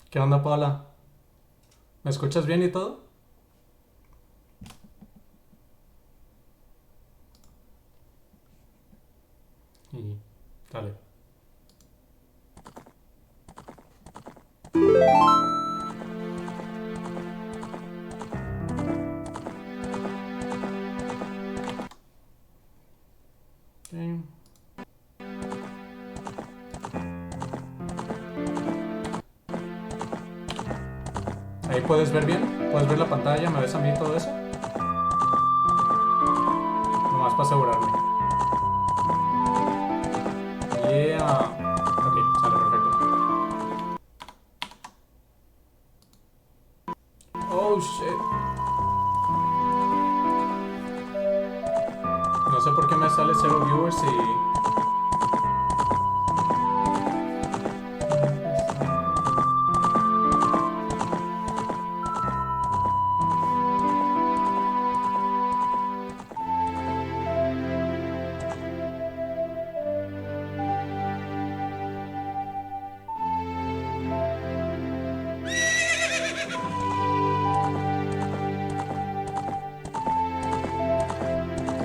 ¿Qué onda, Paula? ¿Me escuchas bien y todo? Y dale. Okay. Ahí puedes ver bien, puedes ver la pantalla, me ves a mí todo eso. Nomás para asegurarme. Yeah. Ok, sale perfecto. Oh shit. No sé por qué me sale 0 viewers y...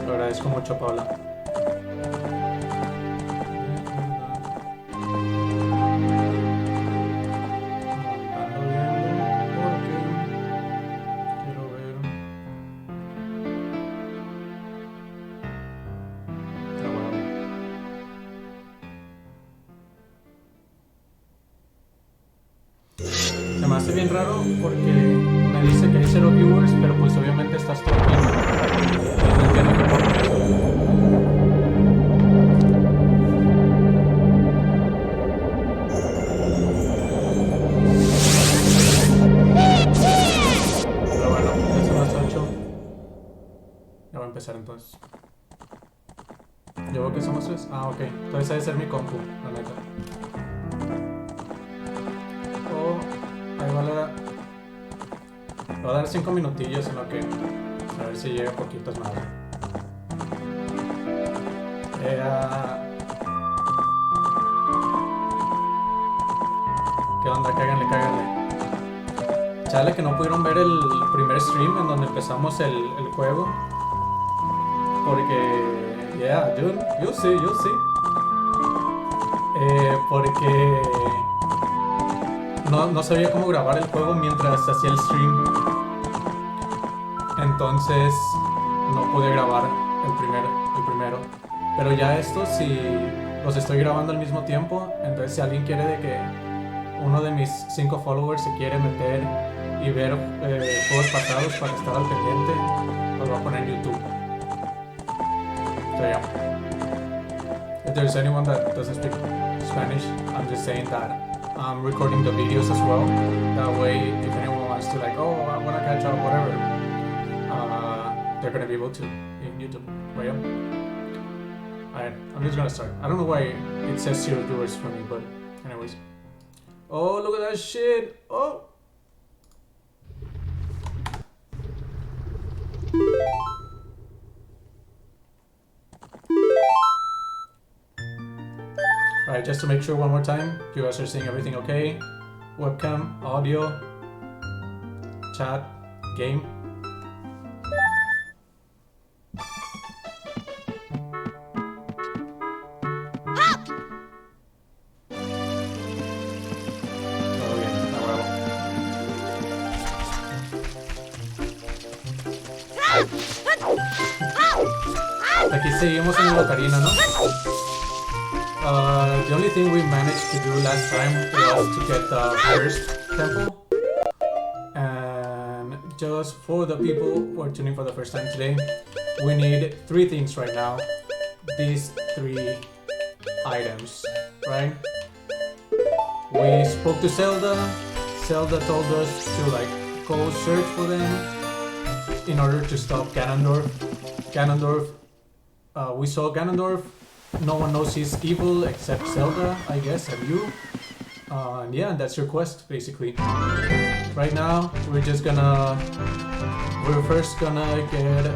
Lo agradezco mucho, Paula. Se me hace bien raro porque me dice que hay 0 viewers, pero pues obviamente estás todo bien. No entiendo qué por qué. Pero bueno, ya son las 8. Ya voy a empezar entonces. ¿Yo veo que somos 3? Ah, ok. Entonces debe ser mi compu, la neta. Ahí vale. Le voy a dar 5 minutillos en lo que... A ver si llega poquitos más. ¿Qué onda? Cáganle, cáganle. Chale que no pudieron ver el primer stream en donde empezamos el juego. Porque... Yeah, dude. You'll see, you'll see. Porque... No sabía cómo grabar el juego mientras hacía el stream. Entonces no pude grabar el primero. Pero ya estos, si los estoy grabando al mismo tiempo, entonces si alguien quiere de que uno de mis 5 followers se quiere meter y ver juegos pasados para estar al pendiente, los voy a poner en YouTube. So yeah. If there's anyone that doesn't speak Spanish, I'm just saying that I'm recording the videos as well. That way, if anyone wants to like, oh, I want to catch up, whatever, they're gonna be able to in YouTube. But yeah. Alright, I'm just gonna start. I don't know why it says 0 viewers for me, but anyways. Oh, look at that shit! Oh! Alright, just to make sure one more time, you guys are seeing everything okay? Webcam, audio, chat, game. Todo bien, está bravo. Aquí seguimos en el Ocarina, ¿no? The only thing we managed to do last time was to get the first temple. And just for the people who are tuning for the first time today, we need 3 things right now. These 3 items, right? We spoke to Zelda. Zelda told us to like go search for them in order to stop Ganondorf. We saw Ganondorf. No one knows he's evil except Zelda, I guess, and you. And yeah, that's your quest, basically. Right now, we're first gonna get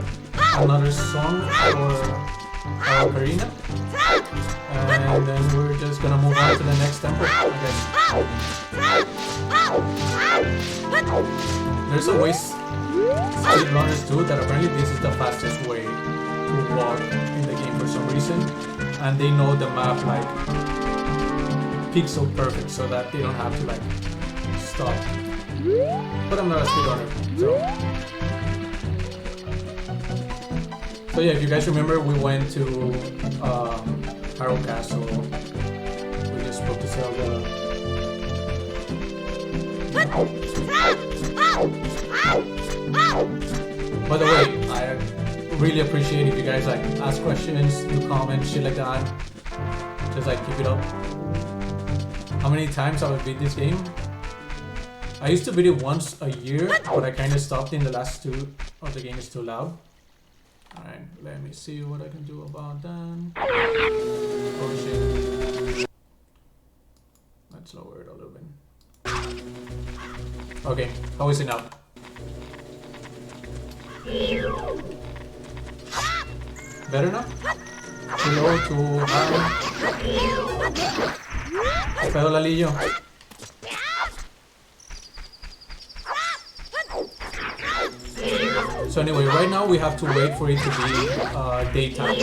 another song for Ocarina. And then we're just gonna move on to the next temple, I guess. There's a way speedrunners do that. Apparently this is the fastest way to walk in the game for some reason, and they know the map like pixel perfect so that they don't have to like stop. But I'm not a speedrunner, so yeah, if you guys remember, we went to Hyrule Castle. We just spoke to Zelda. By the way, I really appreciate if you guys like ask questions, do comments, shit like that. Just like keep it up. How many times have I beat this game? I used to beat it once a year, but I kind of stopped in the last two. Oh, the game is too loud. Alright, let me see what I can do about that. Oh shit. Let's lower it a little bit. Okay, how is it now? Better now? Too low, too high? ¿Qué pedo, Lalillo? So anyway, right now we have to wait for it to be daytime.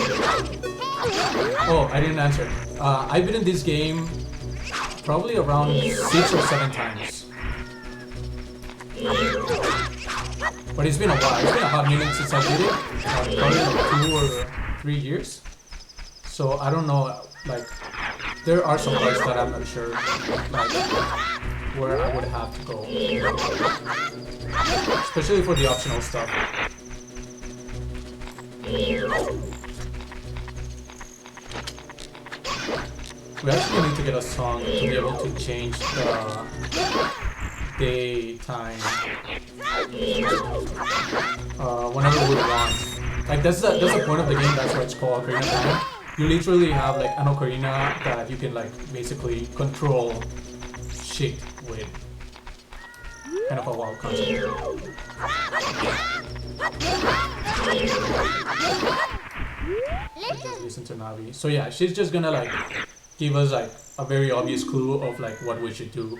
Oh, I didn't answer. I've been in this game probably around 6 or 7 times. But it's been a while. It's been a hot minute since I did it. Probably like 2 or 3 years. So I don't know, like, there are some parts that I'm not sure, like, where I would have to go. Especially for the optional stuff. We actually need to get a song to be able to change the daytime whenever we want. Like that's the point of the game. That's why it's called Ocarina Time. You literally have like an ocarina that you can like basically control shit with. Kind of a wild concept. Just listen to Navi. So yeah, she's just gonna like give us like a very obvious clue of like what we should do.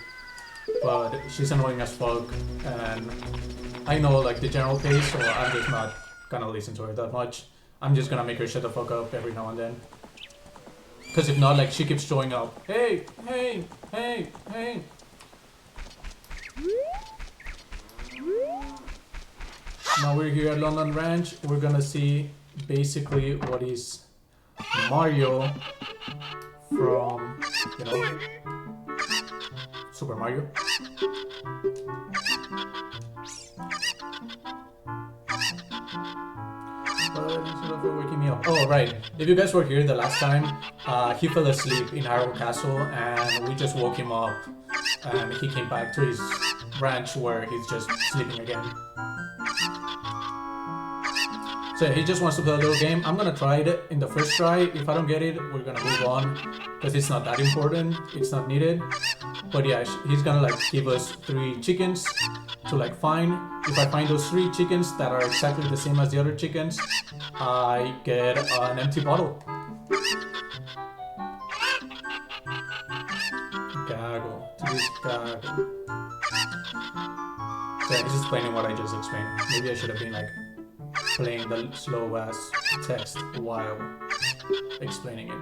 But she's annoying as fuck, and I know like the general pace, so I'm just not gonna listen to her that much. I'm just gonna make her shut the fuck up every now and then. Cause if not, like she keeps showing up. Hey, hey, hey, hey. Now we're here at London Ranch. We're gonna see basically what is Mario from, you know, Super Mario. For waking me up. Oh right, if you guys were here the last time, he fell asleep in Hyrule Castle and we just woke him up and he came back to his ranch where he's just sleeping again. So he just wants to play a little game. I'm gonna try it in the first try. If I don't get it, we're gonna move on because it's not that important, it's not needed. But yeah, he's gonna like give us 3 chickens to like find. If I find those 3 chickens that are exactly the same as the other chickens, I get an empty bottle. Gago, to this gago. So yeah, he's explaining what I just explained. Maybe I should have been like playing the slow ass text while explaining it.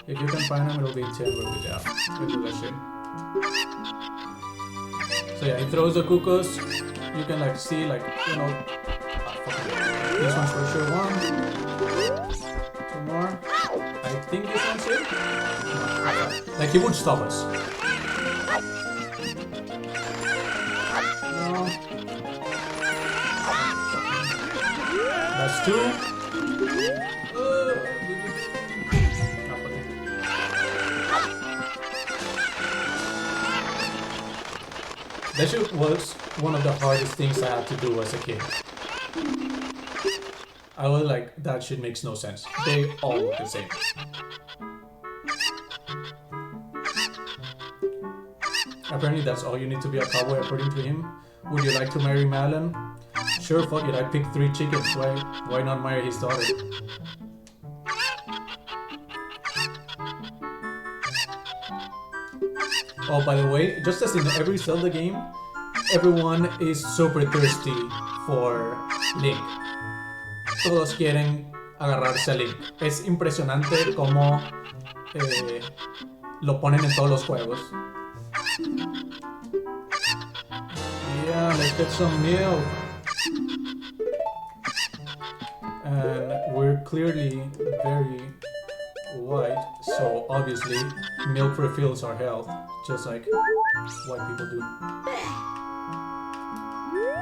If you can find them, it'll be 10 rupees. Yeah, we'll do that shit. So yeah, he throws the cuckoos. You can like see like, you know, this one's for sure 1. 2 more. I think this one's it. Like he would stop us. No. That's 2. That shit was one of the hardest things I had to do as a kid. I was like, that shit makes no sense. They all look the same. Apparently that's all you need to be a cowboy according to him. Would you like to marry Malin? Sure, fuck it, I picked 3 chickens. Why not marry his daughter? Oh, by the way, just as in every Zelda game, everyone is super thirsty for Link. Todos quieren agarrarse a Link. Es impresionante cómo lo ponen en todos los juegos. Yeah, let's get some milk. And we're clearly very white, so obviously milk refills our health, just like white people do.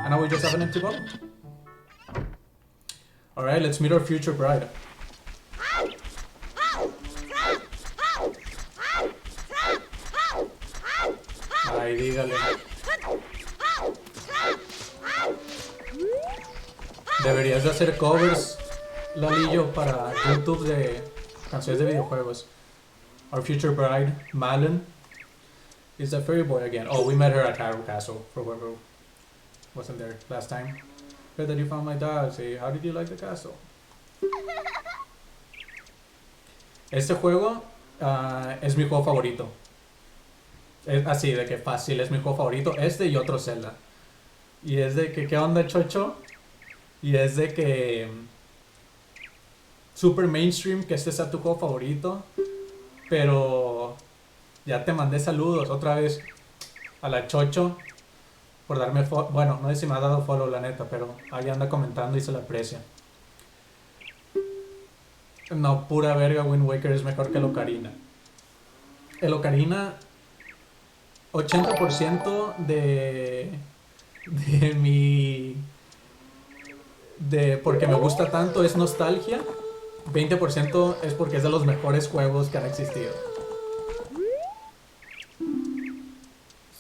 And now we just have an empty bottle. Alright, let's meet our future bride. Ay, dígale. Deberías de hacer covers, Lalillo, para YouTube de canciones de videojuegos. Our future bride, Malin, is a fairy boy again. Oh, we met her at Hyrule Castle, for whoever wasn't there last time. Heard that you found my dad. Say, how did you like the castle? Este juego es mi juego favorito. Es así, de que fácil, es mi juego favorito. Este y otro Zelda. Y es de que, ¿qué onda, Chocho? Y es de que super mainstream que este sea tu juego favorito, pero ya te mandé saludos otra vez a la Chocho por darme follow. Bueno, no sé si me ha dado follow, la neta, pero ahí anda comentando y se le aprecia. No, pura verga, Wind Waker es mejor que el Ocarina. El Ocarina, 80% de mi... porque me gusta tanto es nostalgia. 20% es porque es de los mejores juegos que han existido.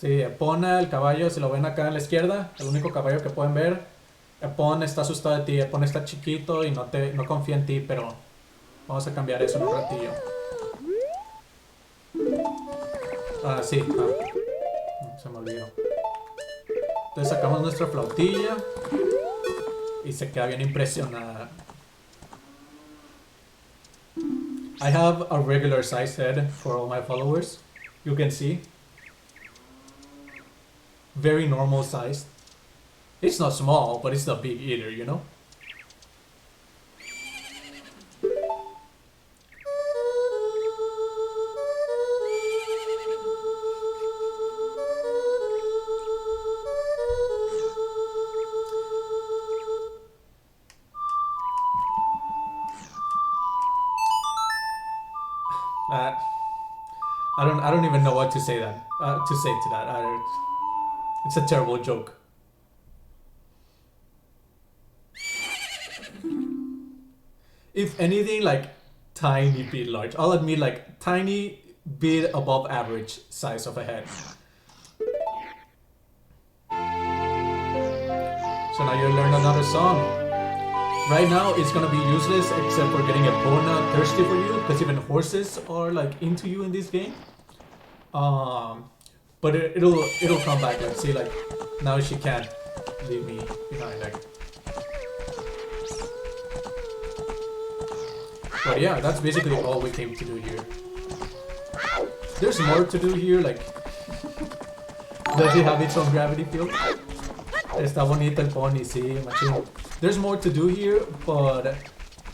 Sí, Epona, el caballo, si lo ven acá en la izquierda, el único caballo que pueden ver. Epona está asustado de ti, Epona está chiquito y no confía en ti, pero vamos a cambiar eso en un ratillo. Ah, sí, se me olvidó. Entonces sacamos nuestra flautilla y se queda bien impresionada. I have a regular size head for all my followers. You can see. Very normal size. It's not small, but it's not big either, you know? I don't even know what to say that to that. It's a terrible joke. If anything, like tiny bit large. I'll admit, like tiny bit above average size of a head. So now you learn another song. Right now it's gonna be useless except for getting Epona thirsty for you, because even horses are like into you in this game. But it'll come back. Like, see, like now she can't leave me behind. Like, but yeah, that's basically all we came to do here. There's more to do here. Like, does it have its own gravity field? Está bonito el pony, sí, machín. There's more to do here, but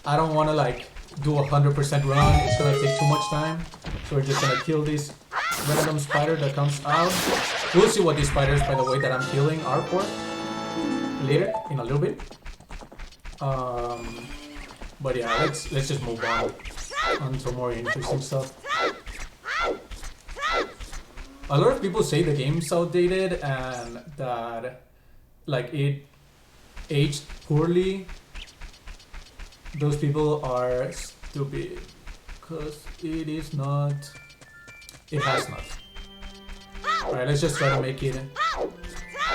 I don't want to like do 100% run. It's gonna take too much time, so we're just gonna kill this random spider that comes out. We'll see what these spiders, by the way, that I'm killing are for later, in a little bit. But yeah, let's just move on to more interesting stuff. A lot of people say the game's outdated and that like it aged poorly. Those people are stupid, because it is not. It has not. Alright, let's just try to make it.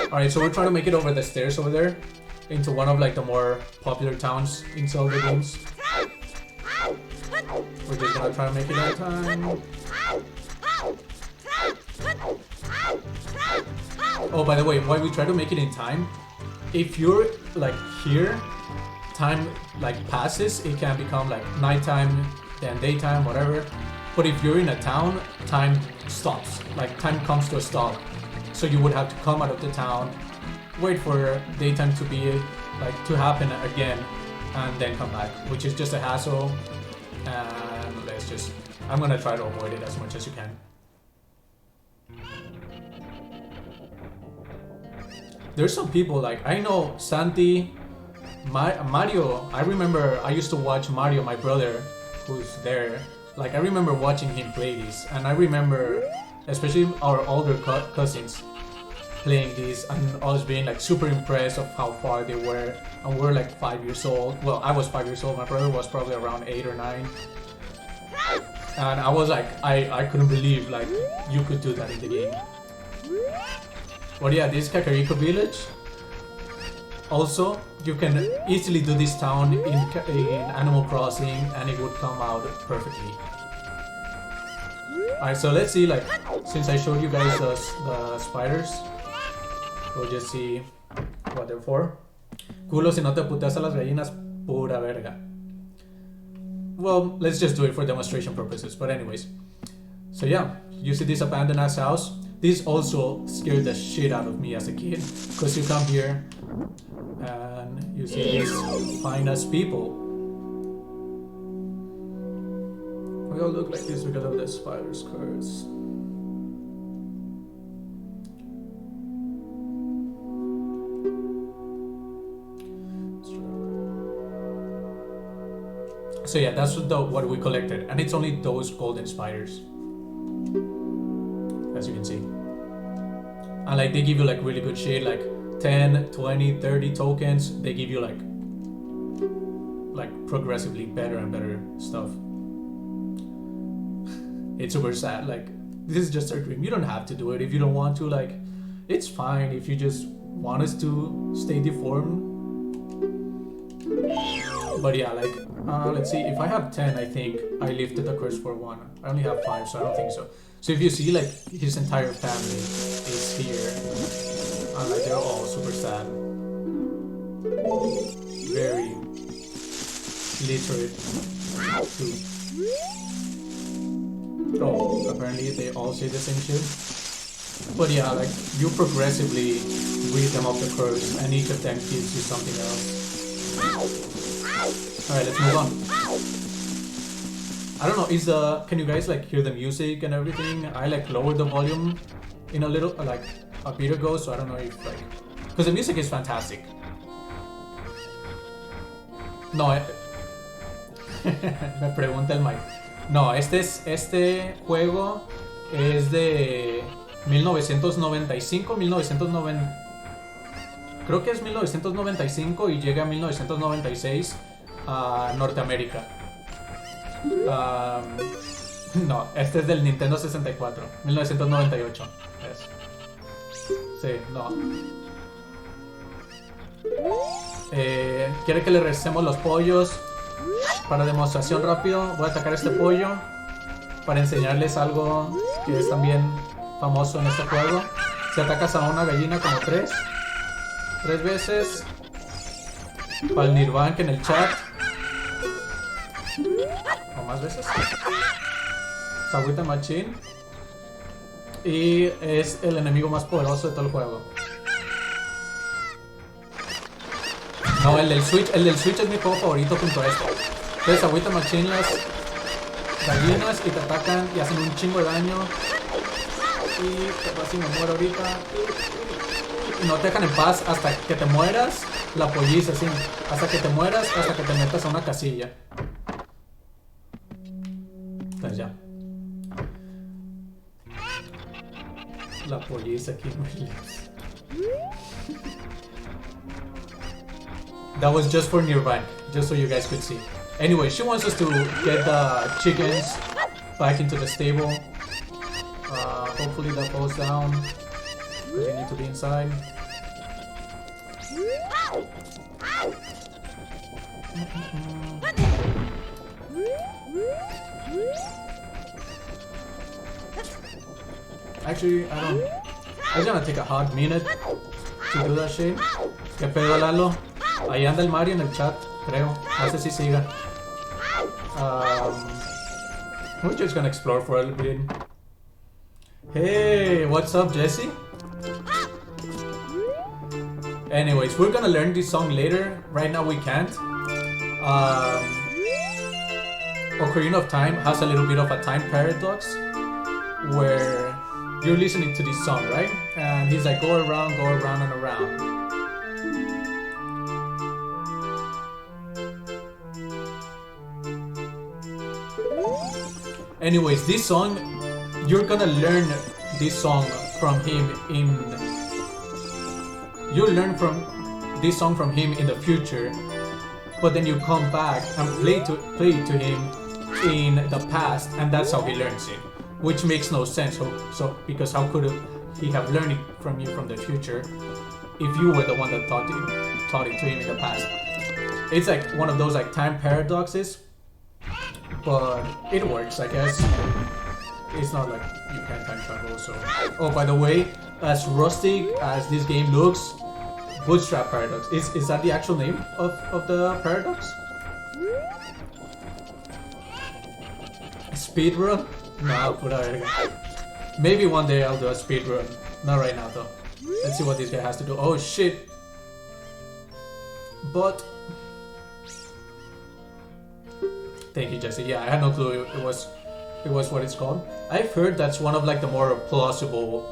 Alright, so we're trying to make it over the stairs over there into one of like the more popular towns in Zelda games. We're just gonna try to make it that time. Oh, by the way, why we try to make it in time? If you're like here, time like passes, it can become like nighttime, then daytime, whatever. But if you're in a town, time stops. Like, time comes to a stop. So you would have to come out of the town, wait for daytime to be, like, to happen again, and then come back, which is just a hassle. And let's just, I'm gonna try to avoid it as much as you can. There's some people, like, I know Santi, Mario. I remember I used to watch Mario, my brother, who's there. Like, I remember watching him play this, and I remember, especially our older cousins, playing this, and us being like super impressed of how far they were. And we're like 5 years old. Well, I was 5 years old. My brother was probably around 8 or 9. And I was like, I couldn't believe like you could do that in the game. But yeah, this Kakariko village. Also, you can easily do this town in Animal Crossing, and it would come out perfectly. Alright, so let's see, like, since I showed you guys the spiders, we'll just see what they're for. Culo, si no te puteas a las gallinas, pura verga. Well, let's just do it for demonstration purposes, but anyways. So yeah, you see this abandoned ass house? This also scared the shit out of me as a kid, because you come here and you see these fine ass people. We all look like this because of the spider's curse. So yeah, that's what we collected, and it's only those golden spiders, as you can see. And like, they give you like really good shit, like 10, 20, 30 tokens. They give you like progressively better and better stuff. It's super sad. Like, this is just our dream. You don't have to do it if you don't want to. Like, it's fine if you just want us to stay deformed. But yeah, like, let's see. If I have 10, I think I lifted the curse for 1. I only have 5, so I don't think so. So if you see, like, his entire family is here, and like, they're all super sad. Very literate too. Oh, apparently they all say the same shit. But yeah, like, you progressively read them off the curse, and each of them gives you something else. Alright, let's move on. I don't know, can you guys like hear the music and everything? I like lowered the volume in a little, like a bit ago, so I don't know if like, because the music is fantastic. No, me pregunta el Mike. No, este juego es de 1995, 1990. Creo que es 1995 y llega a 1996 a Norteamérica. No, este es del Nintendo 64, 1998. Sí, no. ¿Quiere que le recemos los pollos? Para demostración rápido, voy a atacar este pollo para enseñarles algo que es también famoso en este juego. Si atacas a una gallina como 3 veces, para el Nirvank en el chat, o más veces, Sagüita Machine, y es el enemigo más poderoso de todo el juego. No, el del Switch es mi juego favorito junto a este. Entonces Sagüita Machine las gallinas y te atacan y hacen un chingo de daño. Y casi me muero ahorita. Y no te dejan en paz hasta que te mueras. La polliza, así. Hasta que te mueras, hasta que te metas a una casilla. Entonces ya. La polliza aquí muy lejos. That was just for Nirvana, just so you guys could see. Anyway, she wants us to get the chickens back into the stable. Hopefully that falls down, because they need to be inside. Actually, it's gonna take a hot minute to do that shit. ¿Qué pedo, Lalo? Ahí anda el Mario en el chat, creo. No sé si siga. We're just gonna explore for a little bit. Hey, what's up, Jesse? Anyways, we're gonna learn this song later. Right now we can't. Ocarina of Time has a little bit of a time paradox where you're listening to this song, right? And he's like, go around and around. Anyways, this song, you're gonna learn this song from him in... You'll learn from this song from him in the future, but then you come back and play it to him in the past, and that's how he learns it. Which makes no sense, so because how could he have learned it from you from the future if you were the one that taught it to him in the past? It's like one of those like time paradoxes, but it works, I guess. It's not like you can't time travel, so... Oh, by the way, as rustic as this game looks, Bootstrap Paradox. Is that the actual name of the paradox? Speedrun? No, put out. Maybe one day I'll do a speedrun. Not right now though. Let's see what this guy has to do. Oh shit! But... Thank you, Jesse. Yeah, I had no clue it was what it's called. I've heard that's one of like the more plausible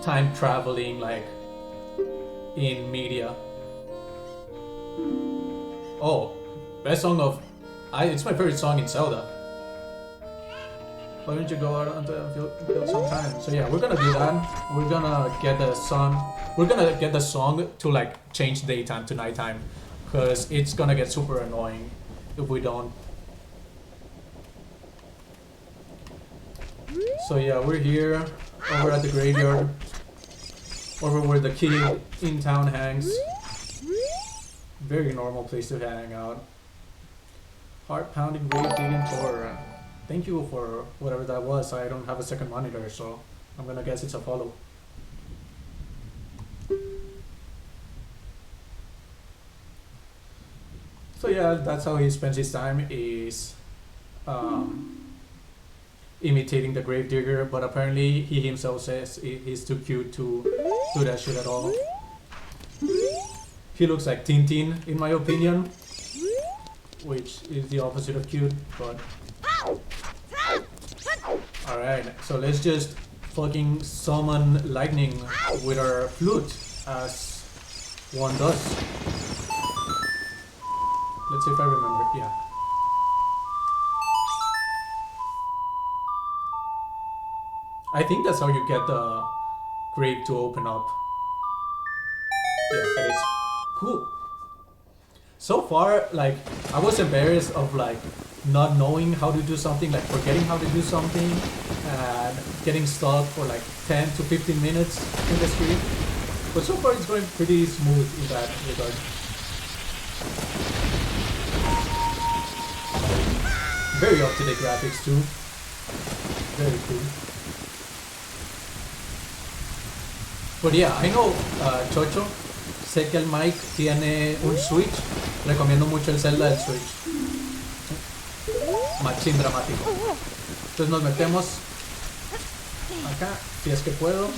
time traveling like in media. Oh, best song of... it's my favorite song in Zelda. Why don't you go out until some time? So yeah, we're gonna do that. We're gonna get the song. We're gonna get the song to like change daytime to nighttime, because it's gonna get super annoying if we don't. So yeah, we're here over at the graveyard, over where the kid in town hangs. Very normal place to hang out. Heart pounding, grave digging tour. Thank you for whatever that was. I don't have a second monitor, so I'm gonna guess it's a follow. So yeah, that's how he spends his time, is imitating the gravedigger, but apparently he himself says he's too cute to do that shit at all. He looks like Tintin, in my opinion, which is the opposite of cute, but... Alright, so let's just fucking summon lightning with our flute, as one does. Let's see if I remember, yeah. I think that's how you get the grave to open up. Yeah, that is cool. So far, like, I was embarrassed of like not knowing how to do something, like forgetting how to do something and getting stuck for like 10 to 15 minutes in the stream. But so far it's going pretty smooth in that regard. Very up-to-date graphics too. Very cool. But yeah, I know Chocho. Sé que el Mike tiene un Switch. Recomiendo mucho el Zelda del Switch. Machín dramático. Entonces nos metemos acá, si es que puedo. Ok.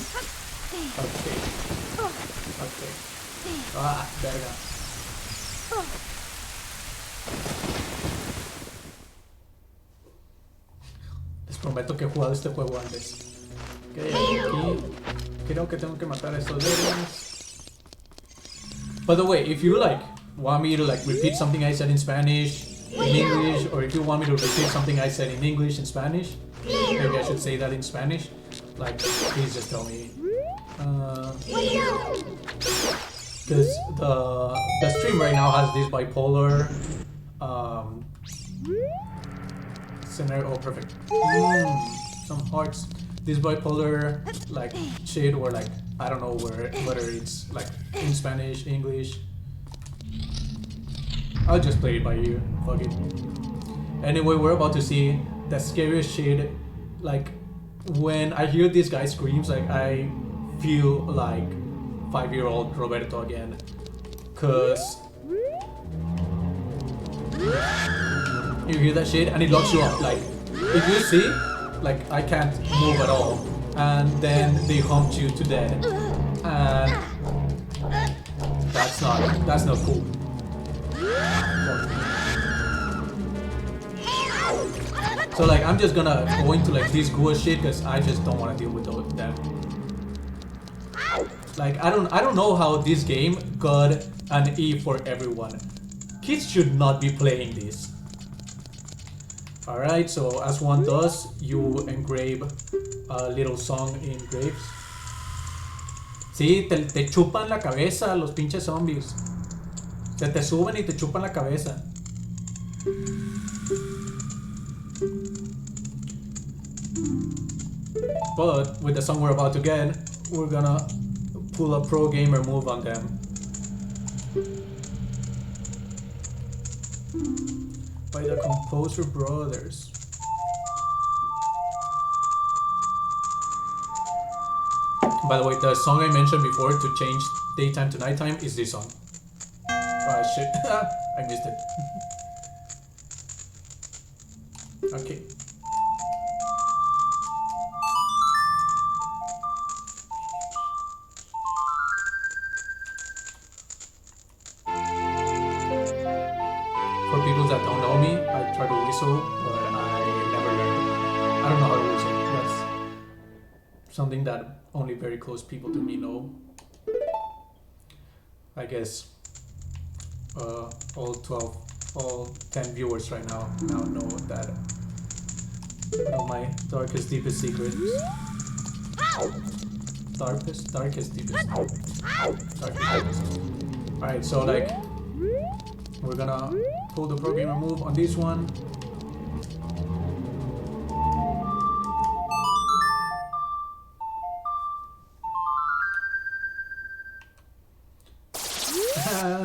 Ah, verga. Les prometo que he jugado este juego antes. Ok, aquí creo que tengo que matar a estos demons. By the way, if you like want me to like repeat something I said in Spanish, in English, or if you want me to repeat something I said in English in Spanish, maybe I should say that in Spanish. Like, please just tell me. Because the stream right now has this bipolar scenario. Oh, perfect. Some hearts. This bipolar like shit, or like I don't know whether it's like in Spanish, English. I'll just play it by ear. Fuck it. Anyway, we're about to see the scariest shit. Like when I hear this guy screams, like I feel like 5-year-old Roberto again. Cause you hear that shit and it locks you up. Like if you see, like I can't move at all, and then they humped you to death, and that's not cool. So like I'm just gonna go into like this ghoul shit because I just don't want to deal with them. Like I don't know how this game got an E for everyone. Kids should not be playing this. Alright, so as one does, you engrave a little song in graves. Sí, te chupan la cabeza los pinches zombies. Se te suben y te chupan la cabeza. But with the song we're about to get, we're gonna pull a pro gamer move on them. By the Composer Brothers. By the way, the song I mentioned before to change daytime to nighttime is this song. Ah shit, I missed it. Okay. For people that don't know me, I try to whistle, but I never learned. I don't know how to whistle. That's something that only very close people to me know. I guess all 10 viewers right now know that. Know my darkest, deepest secrets. Darkest, deepest. Alright, so like, we're gonna pull the pro gamer move on this one.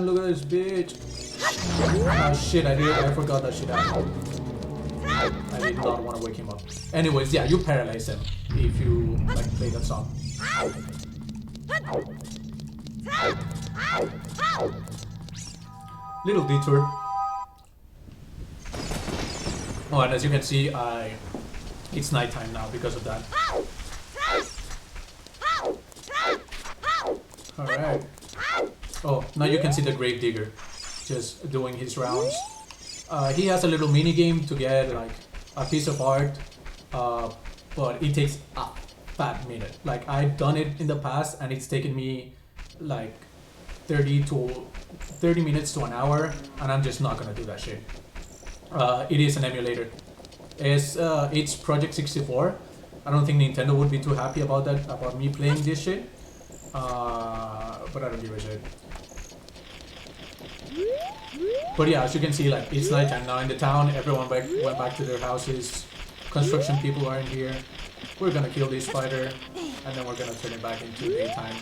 Look at this bitch. Oh shit, I forgot that shit happened. I did not want to wake him up. Anyways, yeah, you paralyze him if you like play that song. Little detour. Oh, and as you can see, it's nighttime now because of that. Alright. Oh, now you can see the Gravedigger just doing his rounds. He has a little mini game to get like a piece of art, but it takes a fat minute. Like I've done it in the past and it's taken me like 30 minutes to an hour, and I'm just not gonna do that shit. It is an emulator. It's Project 64. I don't think Nintendo would be too happy about that, about me playing this shit. But I don't give a shit. But yeah, as you can see, like it's nighttime now in the town. Everyone went back to their houses. Construction people are in here. We're gonna kill this spider, and then we're gonna turn it back into daytime.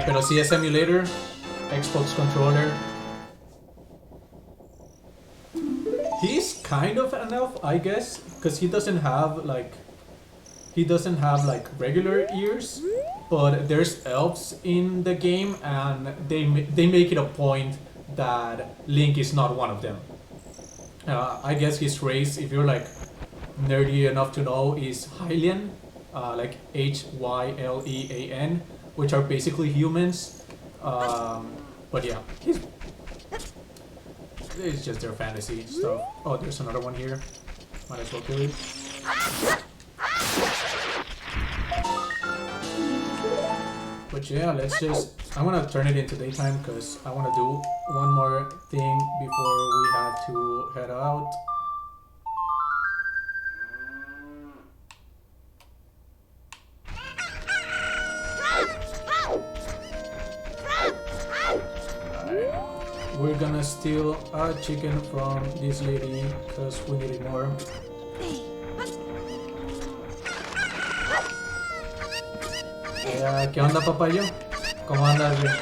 Pero si es emulator, Xbox controller. He's kind of an elf, I guess, because he doesn't have like regular ears, but there's elves in the game, and they make it a point that Link is not one of them. I guess his race, if you're like nerdy enough to know, is Hylian, like Hylean, which are basically humans. But yeah, it's just their fantasy stuff. Oh, there's another one here. Might as well kill it. But yeah, I'm gonna turn it into daytime because I want to do one more thing before we have to head out. We're gonna steal a chicken from this lady because we need it more. ¿Qué onda, papayo? ¿Cómo andas, güey?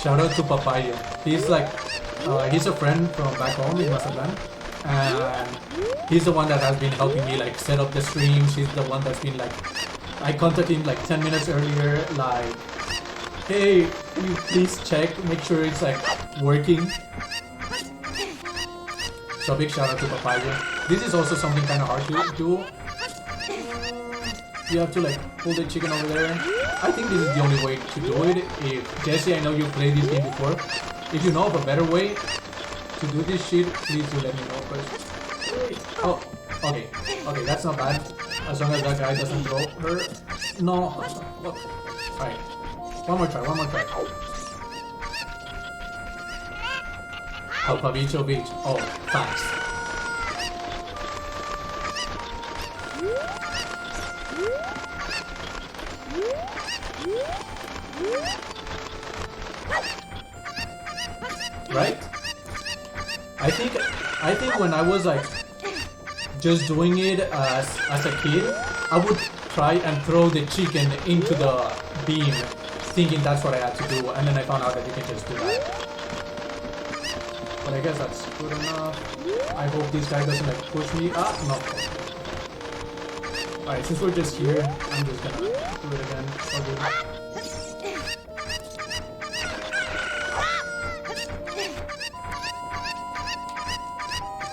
Shout out to Papayo. He's like, he's a friend from back home in Mazatlan, and he's the one that has been helping me like set up the streams. He's the one that's been like, I contacted him like 10 minutes earlier, like Hey, can you please check, make sure it's like working? So big shout out to Papaya. This is also something kind of hard to do. You have to like pull the chicken over there. I think this is the only way to do it. If Jesse, I know you played this game before. If you know of a better way to do this shit, please do let me know first. Oh, okay. Okay, that's not bad. As long as that guy doesn't throw her. No. Alright. One more try, one more try. Oh, Pavicho Beach. Oh, thanks. Right? I think when I was like just doing it as a kid, I would try and throw the chicken into the beam, thinking that's what I had to do, and then I found out that you can just do that. But I guess that's good enough. I hope this guy doesn't like push me. Ah, no. Alright, since we're just here, I'm just gonna do it again. Okay.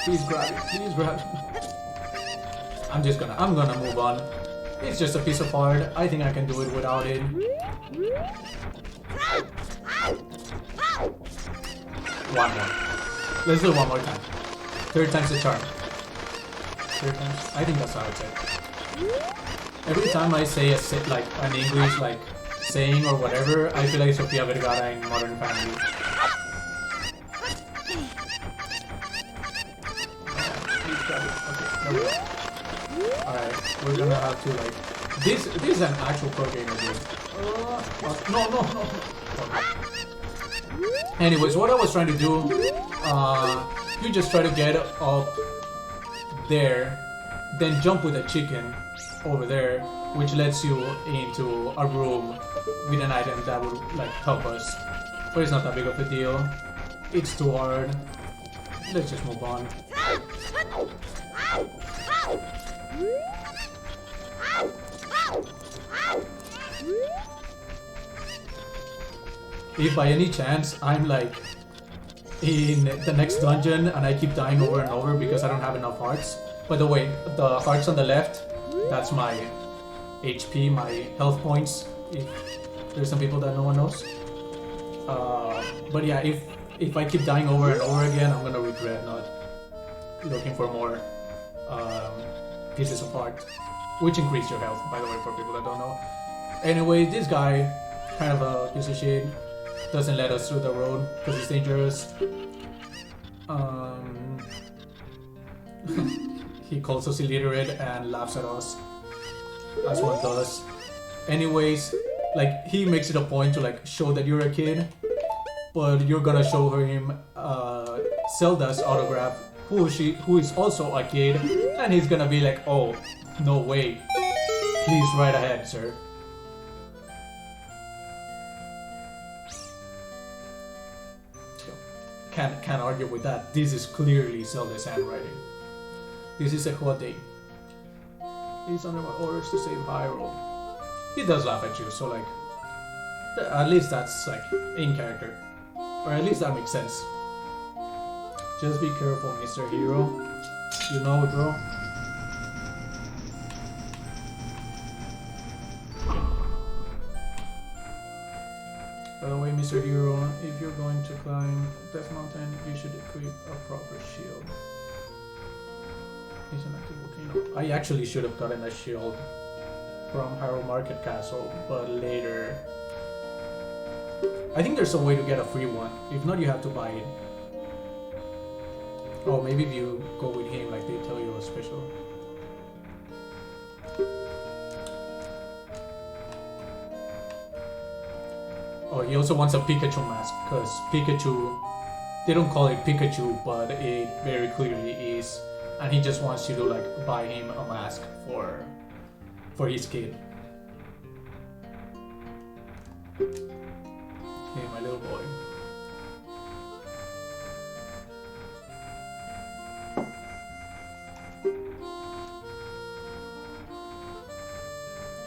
Please grab it, please grab it. I'm gonna move on. It's just a piece of art. I think I can do it without it. One more. Let's do it one more time. Third time's the charm. Third times? I think that's how I'd say. Every time I say like an English like saying or whatever, I feel like Sofia Vergara in Modern Family. Alright, we're gonna have to like this is an actual pro gamer game. No. Okay. Anyways, what I was trying to do, you just try to get up there, then jump with a chicken over there, which lets you into a room with an item that would like help us. But it's not that big of a deal. It's too hard. Let's just move on. If by any chance I'm like in the next dungeon and I keep dying over and over because I don't have enough hearts. By the way, the hearts on the left, that's my HP, my health points. If there's some people that no one knows. But yeah, if I keep dying over and over again, I'm gonna regret not looking for more pieces of heart, which increase your health, by the way, for people that don't know. Anyway, this guy, kind of a piece of shit, doesn't let us through the road because it's dangerous. He calls us illiterate and laughs at us, as one does. Anyways, like he makes it a point to like show that you're a kid, but you're gonna show him Zelda's autograph, who is also a kid, and he's gonna be like, oh, no way. Please right ahead, sir. Can't argue with that. This is clearly Zelda's handwriting. This is a OOT. He's under my orders to save Hyrule. He does laugh at you, so like, at least that's like in character, or at least that makes sense. Just be careful, Mr. Hero. You know it, bro. By the way, Mr. Hero, if you're going to climb Death Mountain, you should equip a proper shield. It's an active volcano. I actually should have gotten a shield from Hyrule Market Castle, but later. I think there's a way to get a free one. If not, you have to buy it. Oh, maybe if you go with him, like they tell you a special. Oh, he also wants a Pikachu mask, because Pikachu, they don't call it Pikachu, but it very clearly is. And he just wants you to like buy him a mask for his kid. Hey, my little boy.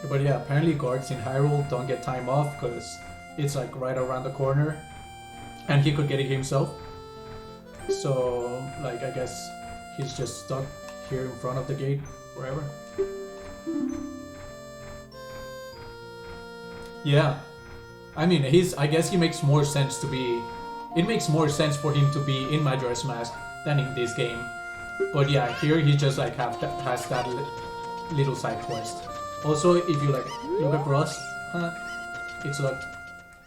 But yeah, apparently guards in Hyrule don't get time off because it's like right around the corner, and he could get it himself. So like I guess he's just stuck here in front of the gate forever. Yeah, I mean I guess he makes more sense to be. It makes more sense for him to be in Majora's Mask than in this game. But yeah, here he just like has that little side quest. Also, if you like look across, it's locked.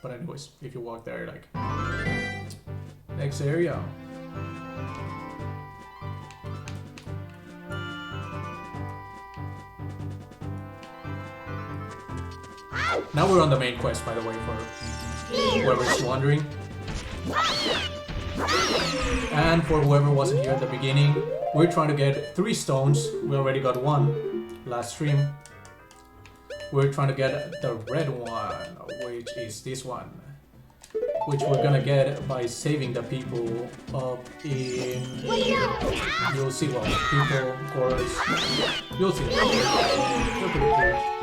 But anyways, if you walk there, like next area. Now we're on the main quest, by the way, for whoever's wondering. And for whoever wasn't here at the beginning, we're trying to get 3 stones. We already got 1 last stream. We're trying to get the red one, which is this one. Which we're gonna get by saving the people up in... You'll see what people, chorus. You'll see them. They're pretty cool.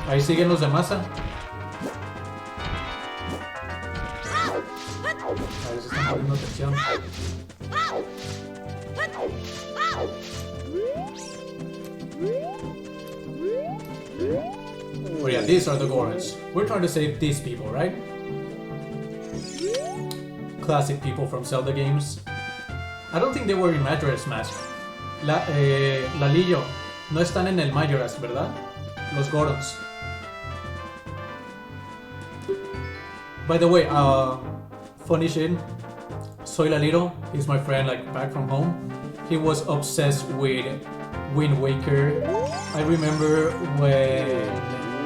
Ahí siguen los de masa. A ver si están poniendo atención. Oh yeah, these are the Gorons. We're trying to save these people, right? Classic people from Zelda games. I don't think they were in Majora's Mask. Lalillo, no están en el Majora's, ¿verdad? Los Gorons. By the way, funny shit, Soy Lalito, he's my friend like back from home. He was obsessed with Wind Waker. I remember when...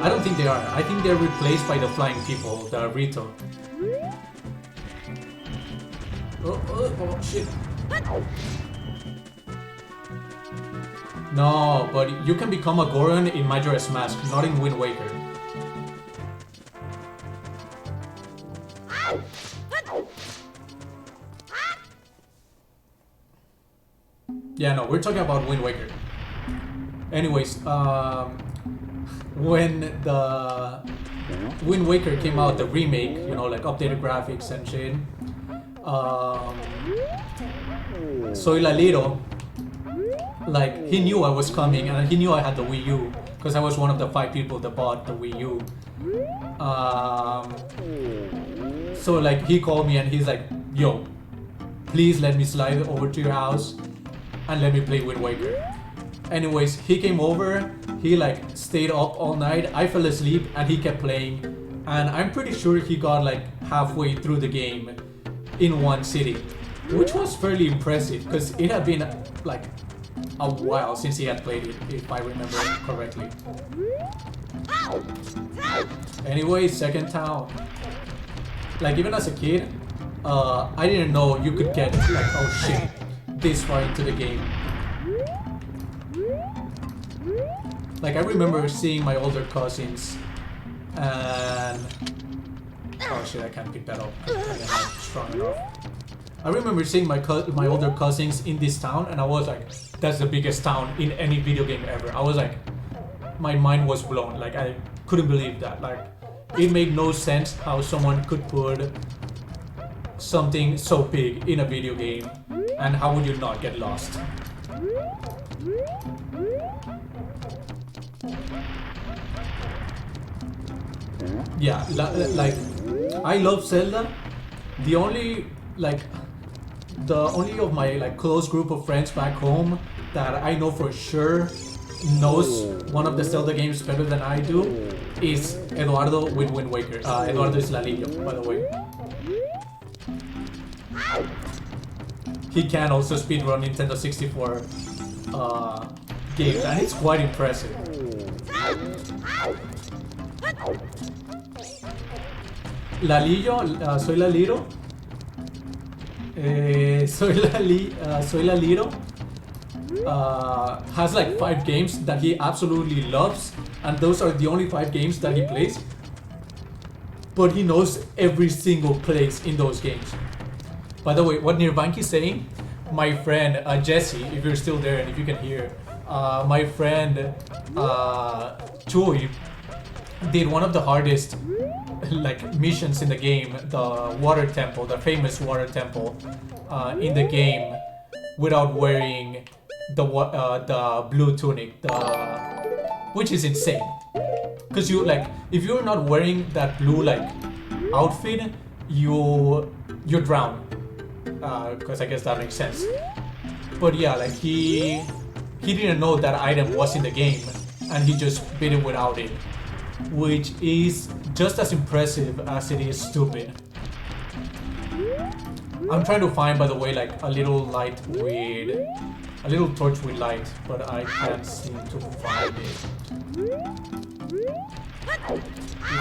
I don't think they are. I think they're replaced by the flying people, the Rito. Oh shit. No, but you can become a Goron in Majora's Mask, not in Wind Waker. Yeah, no, we're talking about Wind Waker. Anyways, when the Wind Waker came out, the remake, you know, like updated graphics and shit, Soy Lalito, like, he knew I was coming and he knew I had the Wii U, because I was one of the 5 people that bought the Wii U. So like, he called me and he's like, yo, please let me slide over to your house and let me play Wind Waker. Anyways, he came over, he like stayed up all night, I fell asleep and he kept playing, and I'm pretty sure he got like halfway through the game in one sitting, which was fairly impressive because it had been like a while since he had played it, if I remember correctly. Anyway, second town. Like, even as a kid, I didn't know you could get like, oh shit, this far into the game. Like, I remember seeing my older cousins and... Oh shit, I can't pick that up. I'm not strong enough. I remember seeing my older cousins in this town and I was like, that's the biggest town in any video game ever. I was like, my mind was blown. Like, I couldn't believe that. Like, it made no sense how someone could put something so big in a video game, and how would you not get lost? Yeah, like, I love Zelda. The only of my like close group of friends back home that I know for sure knows one of the Zelda games better than I do is Eduardo with Wind Waker. Eduardo is Lalillo, by the way. He can also speedrun Nintendo 64 games, and it's quite impressive. Lalillo, soy Lalito. Soy Lalito. Has like 5 games that he absolutely loves, and those are the only 5 games that he plays. But he knows every single place in those games. By the way, what Nirvanki's saying, my friend Jesse, if you're still there and if you can hear, my friend Chewy did one of the hardest like missions in the game, the water temple, the famous water temple in the game, without wearing the blue tunic, which is insane. Cause you like, if you're not wearing that blue like outfit, you drown. Cause I guess that makes sense. But yeah, like he didn't know that item was in the game, and he just beat it without it, which is just as impressive as it is stupid. I'm trying to find, by the way, like a little torch with light, but I can't seem to find it.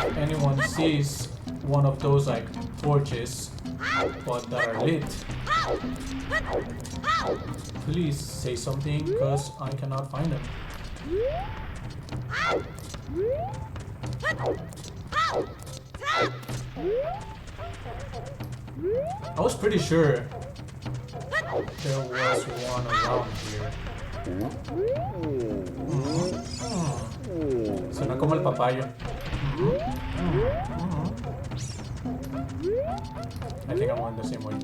If anyone sees one of those like torches, but that are lit, please say something, because I cannot find them. I was pretty sure there was one around here. Suena como el papayo. I think I'm on the same way.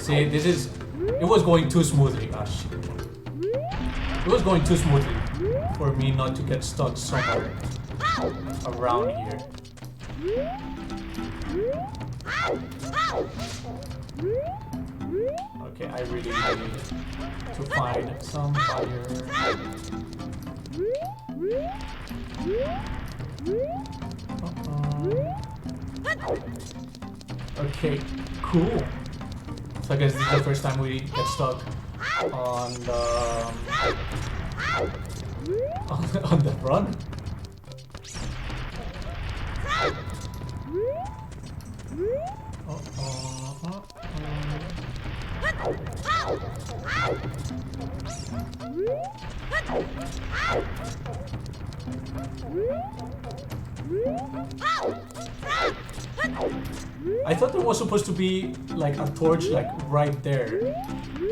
See, it was going too smoothly, gosh. It was going too smoothly for me not to get stuck somewhere around here. Okay, I really need to find some fire. Okay, cool. So I guess this is the first time we get stuck on the on the run. I thought there was supposed to be like a torch like right there. I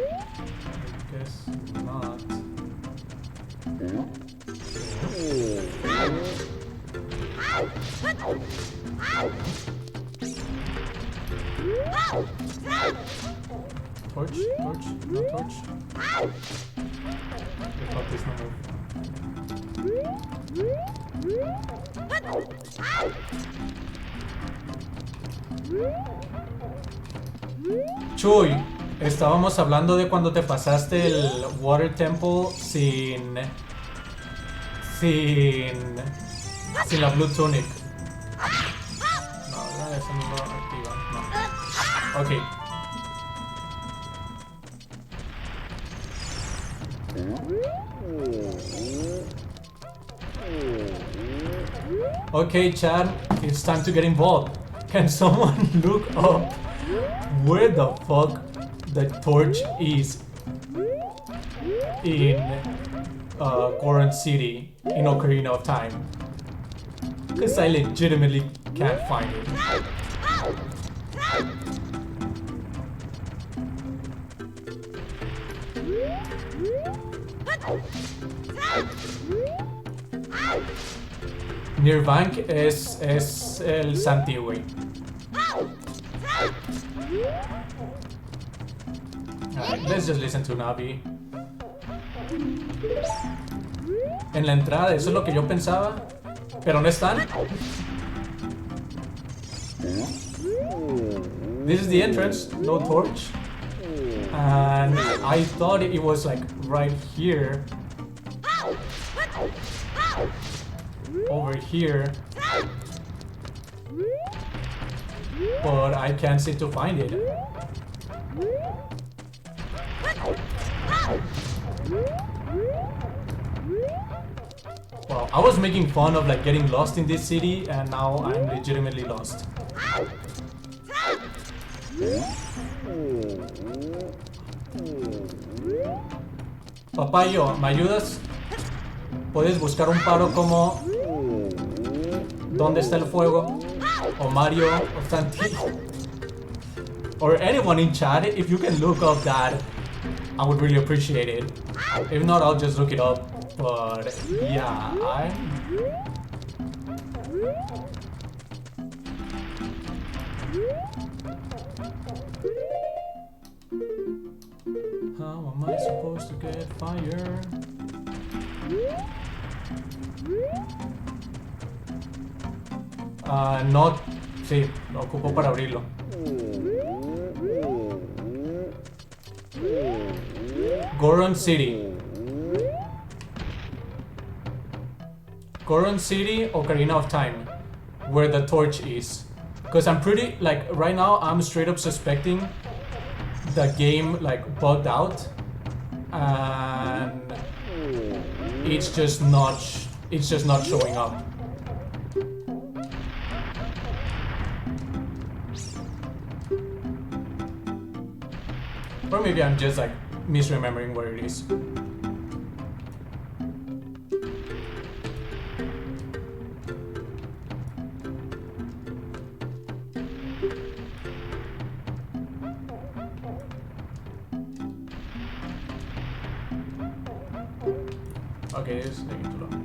guess not. Torch? Torch? No torch? I thought this no move. Chuy, estábamos hablando de cuando te pasaste el Water Temple sin la Blue Tunic. No, eso no lo activa. No. Ok. Okay, Chad, it's time to get involved. Can someone look up where the fuck the torch is in Current City in Ocarina of Time? Because I legitimately can't find it. Nirvank es el Santi, güey. Alright, let's just listen to Navi. En la entrada, eso es lo que yo pensaba, pero no están. This is the entrance, no torch. And I thought it was like right here. Over here. But I can't seem to find it. Wow, I was making fun of like getting lost in this city, and now I'm legitimately lost. Papayo, ¿me ayudas? puedes buscar un paro como ¿Dónde está el fuego? O Mario o Santi. Or anyone in chat, if you can look up that, I would really appreciate it. If not, I'll just look it up. But yeah, how am I supposed to get fire? No, sí, lo ocupo para abrirlo. Goron City. Goron City, Ocarina of Time, where the torch is. Because I'm pretty, like, right now I'm straight up suspecting the game, like, bugged out. And it's just not showing up. Or maybe I'm just, like, misremembering where it is. Okay, it's taking too long.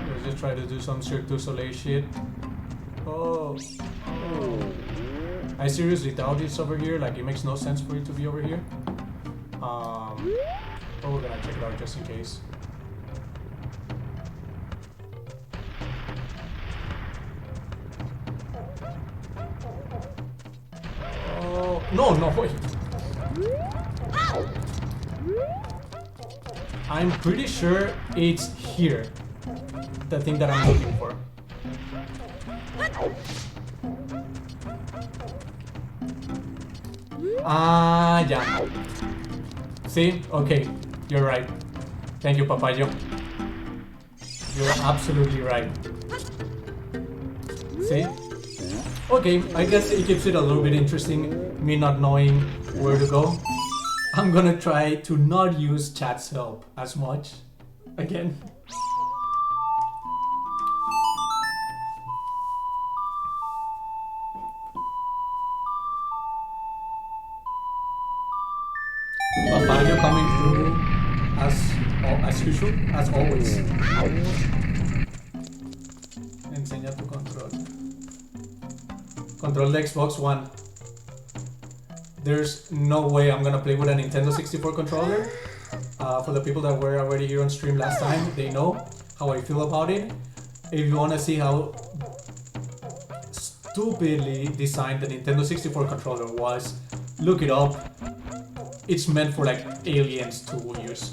Let's just try to do some Cirque du Soleil shit. Oh. I seriously doubt it's over here. Like, it makes no sense for it to be over here. But we're gonna check it out just in case. Oh, no, wait. I'm pretty sure it's here. The thing that I'm looking for. Yeah. See? Okay, you're right. Thank you, Papayo. You're absolutely right. See? Okay, I guess it keeps it a little bit interesting, me not knowing where to go. I'm gonna try to not use chat's help as much. Again. Papayo coming through as usual, as always. Enseña tu control. Control the Xbox One. There's no way I'm gonna play with a Nintendo 64 controller. For the people that were already here on stream last time, they know how I feel about it. If you wanna see how stupidly designed the Nintendo 64 controller was, look it up. It's meant for like aliens to use.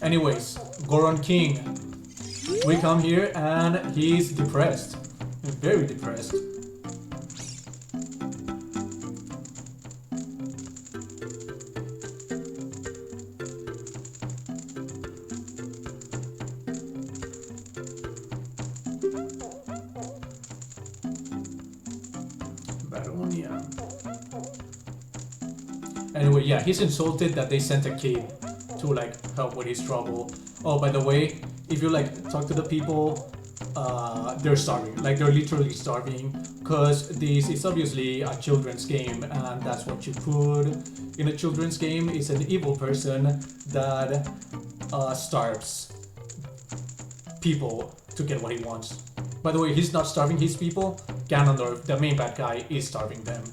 Anyways, Goron King. We come here and he's depressed. Very depressed. Baronia. Anyway, yeah, he's insulted that they sent a kid to like help with his trouble. Oh, by the way, if you like talk to the people, they're starving. Like they're literally starving because this is obviously a children's game, and that's what you put in a children's game. Is an evil person that starves people to get what he wants. By the way, he's not starving his people. Ganondorf, the main bad guy, is starving them.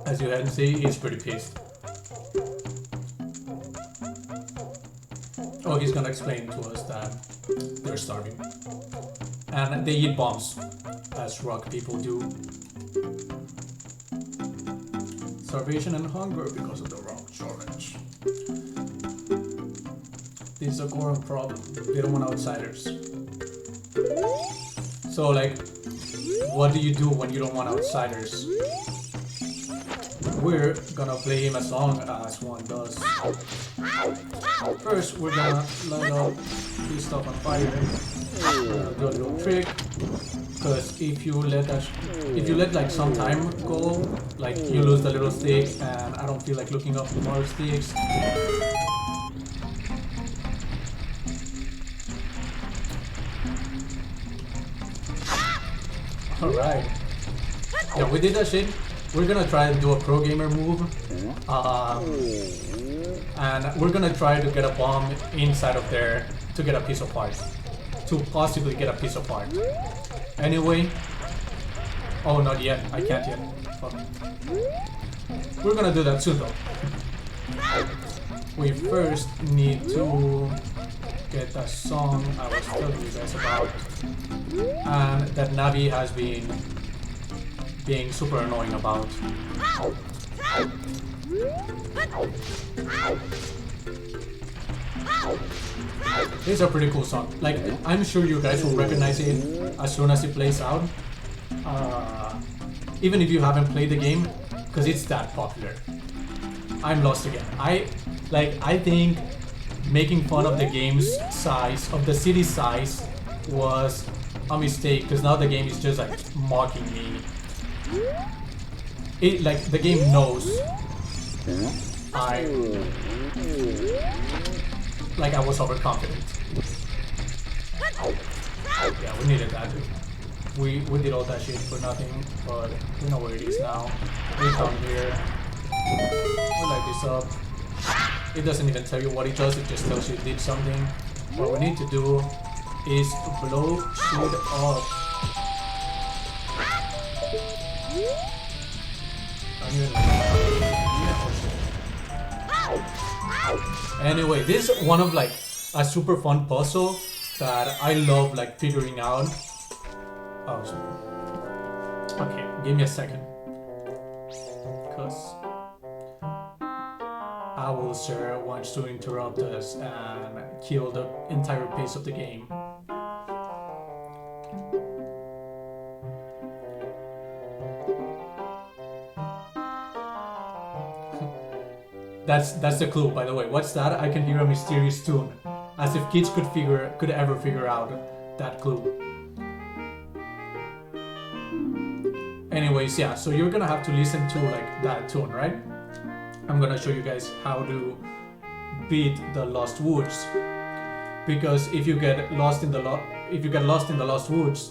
As you can see, he's pretty pissed. Oh, he's gonna explain to us that they're starving. And they eat bombs, as rock people do. Starvation and hunger because of the rock shortage. This is a Goron problem. They don't want outsiders. So, like, what do you do when you don't want outsiders? we're gonna play him a song as one does. First, we're gonna light up this stuff on fire. Do a little trick, because if you let like some time go, like you lose the little stick, and I don't feel like looking up more sticks. Alright. Yeah, we did that shit. We're gonna try to do a pro gamer move. And we're gonna try to get a bomb inside of there to get a piece of art. To possibly get a piece of art. Anyway. Oh, not yet. I can't yet. Fuck. We're gonna do that soon though. We first need to get that song I was telling you guys about. And that Navi has been being super annoying about. It's a pretty cool song. Like, I'm sure you guys will recognize it as soon as it plays out. Even if you haven't played the game, because it's that popular. I'm lost again. I think making fun of the game's size, of the city size, was a mistake, because now the game is just like mocking me. It, like, the game knows I was overconfident. Yeah, we needed that. We did all that shit for nothing, but we know where it is now. We come here. We light this up. It doesn't even tell you what it does, it just tells you it did something. What we need to do is blow shit up. Anyway, this is one of like a super fun puzzle that I love like figuring out. Oh, sorry. Okay, give me a second. Cause Owl Sir wants to interrupt us and kill the entire pace of the game. That's the clue, by the way. What's that? I can hear a mysterious tune, as if kids could ever figure out that clue. Anyways, yeah. So you're gonna have to listen to like that tune, right? I'm gonna show you guys how to beat the Lost Woods, because if you get lost in the Lost Woods,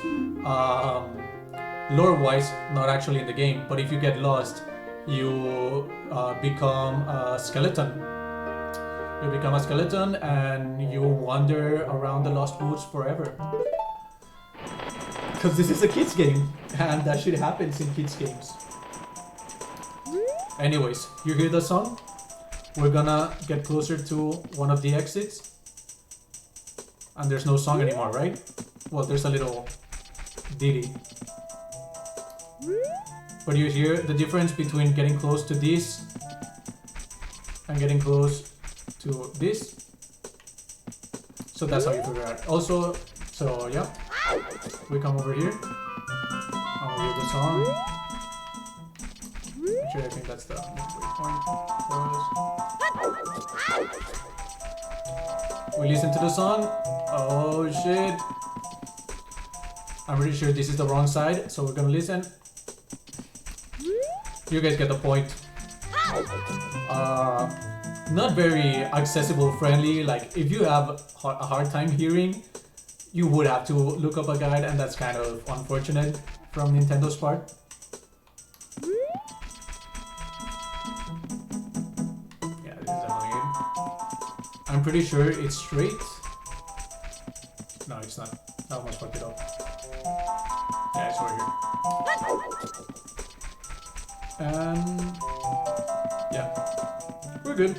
lore-wise, not actually in the game, but if you get lost, you become a skeleton. You become a skeleton and you wander around the Lost Woods forever. Because this is a kids game, and that shit happens in kids games. Anyways, you hear the song? We're gonna get closer to one of the exits. And there's no song anymore, right? Well, there's a little ditty. But you hear the difference between getting close to this and getting close to this. So that's how you figure it out. Also, so yeah, we come over here. And we hear the song. Actually, I think that's the midway point for us. We listen to the song. Oh shit. I'm pretty sure this is the wrong side, so we're gonna listen. You guys get the point. Not very accessible friendly. Like, if you have a hard time hearing, you would have to look up a guide, and that's kind of unfortunate from Nintendo's part. Yeah, this is annoying. I'm pretty sure it's straight. No, it's not. I almost fucked it up. Yeah, it's over here. And yeah, we're good.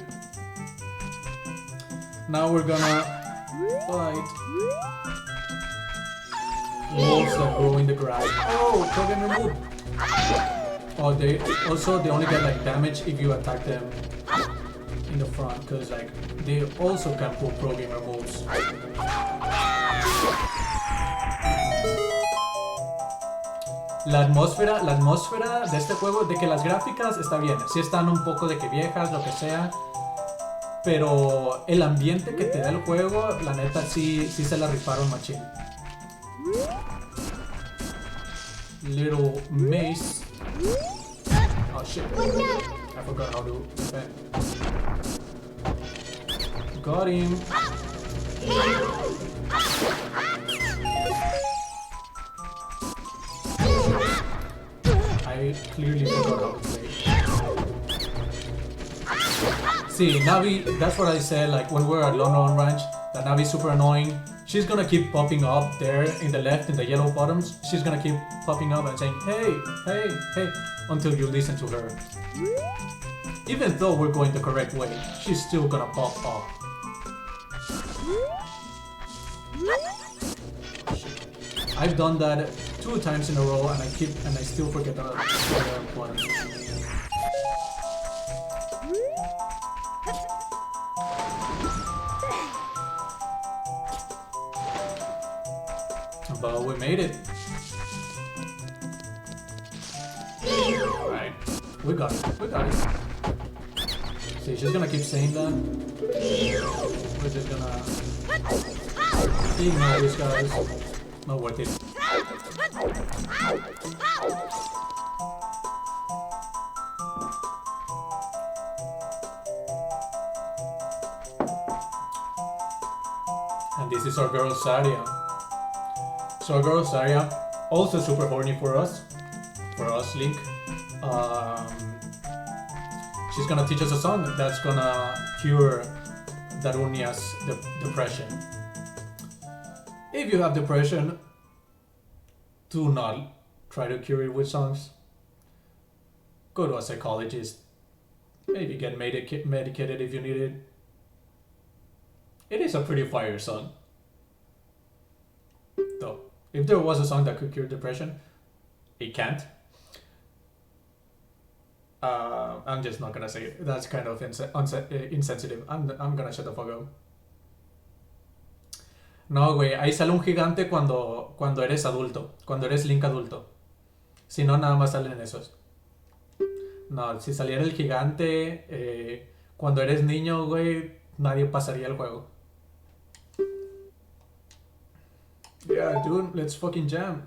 Now we're gonna fight wolves that grow in the grass. Oh, token removed. Oh, they only get like damage if you attack them in the front, because like they also can pull pro gamer moves. La atmósfera de este juego, de que las gráficas está bien, sí están un poco de que viejas, lo que sea, pero el ambiente que te da el juego, la neta sí se la rifaron machín. Little mace. Oh shit. I forgot how to defend. Got him. I clearly forgot how to play. See, Navi, that's what I said, like when we're at London Ranch, that Navi's super annoying. She's gonna keep popping up there in the left, in the yellow bottoms. She's gonna keep popping up and saying, hey, hey, hey, until you listen to her. Even though we're going the correct way, she's still gonna pop up. I've done that 2 times in a row and I still forget the one. But we made it. Alright. We got it. We got it. See, she's gonna keep saying that. We're just gonna ignore these guys. Not worth it. And this is our girl Saria. So our girl Saria, also super horny for us, Link. She's gonna teach us a song that's gonna cure Darunia's depression. If you have depression, do not try to cure it with songs. Go to a psychologist. Maybe get medicated if you need it. It is a pretty fire song. Though, if there was a song that could cure depression, it can't. I'm just not gonna say it. That's kind of insensitive. I'm gonna shut the fuck up. No, güey, ahí sale un gigante cuando eres adulto, cuando eres Link adulto. Si no, nada más salen esos. No, si saliera el gigante cuando eres niño, güey, nadie pasaría el juego. Yeah, dude, let's fucking jam.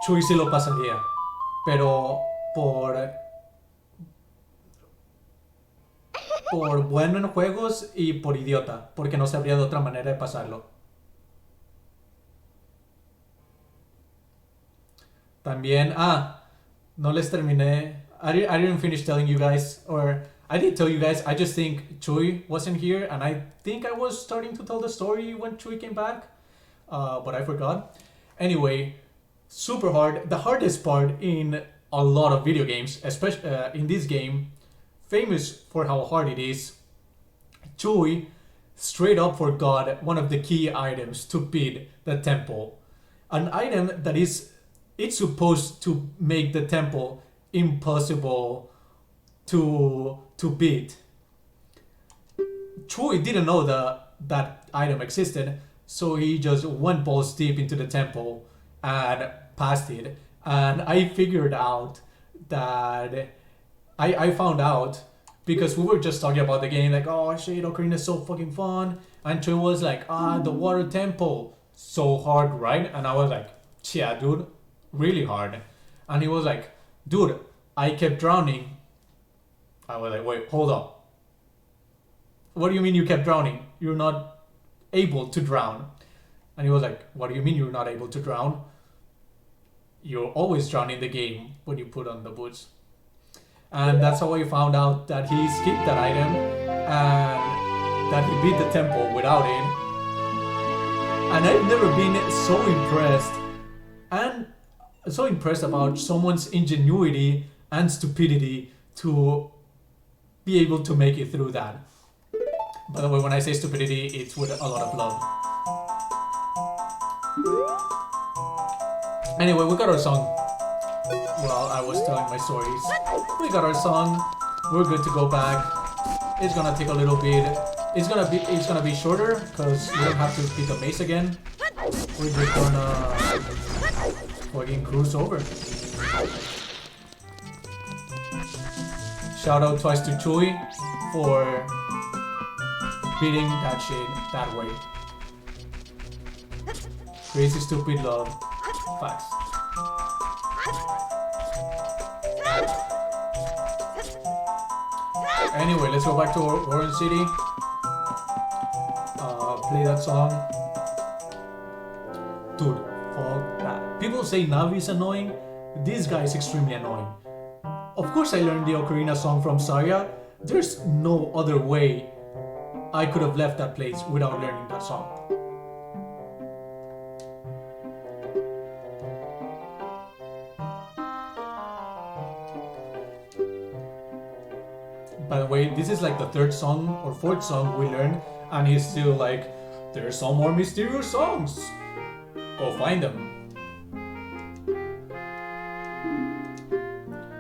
Chuy sí lo pasaría, pero por bueno en juegos y por idiota, porque no sabría de otra manera de pasarlo. También, no les terminé. I didn't finish telling you guys, or I did tell you guys. I just think Chuy wasn't here, and I think I was starting to tell the story when Chuy came back, but I forgot. Anyway. Super hard. The hardest part in a lot of video games, especially in this game, famous for how hard it is, Chuy straight up forgot one of the key items to beat the temple. An item that it's supposed to make the temple impossible to beat. Chuy didn't know that item existed, so he just went balls deep into the temple and passed it. And I figured out that I found out because we were just talking about the game, like, oh shit, Ocarina is so fucking fun, and Chuy was like, the water temple, so hard, right? And I was like, yeah, dude, really hard. And he was like, dude, I kept drowning. I was like, wait, hold up, what do you mean you kept drowning? You're not able to drown. And he was like, what do you mean you're not able to drown? You're always drowning in the game when you put on the boots. And that's how I found out that he skipped that item and that he beat the temple without it. And I've never been so impressed about someone's ingenuity and stupidity to be able to make it through that. By the way, when I say stupidity, it's with a lot of love. Anyway, we got our song. Well, I was telling my stories. We got our song. We're good to go back. It's gonna take a little bit. It's gonna be shorter because we don't have to pick a mace again. We're just gonna fucking cruise over. Shout out twice to Chewy for beating that shit that way. Crazy stupid love. Facts. Anyway, let's go back to Orange City. Play that song. Dude, fuck that. People say Navi is annoying. This guy is extremely annoying. Of course I learned the Ocarina song from Saya. There's no other way I could have left that place without learning that song. By the way, this is like the third song or fourth song we learned, and he's still like, there's some more mysterious songs. Go find them.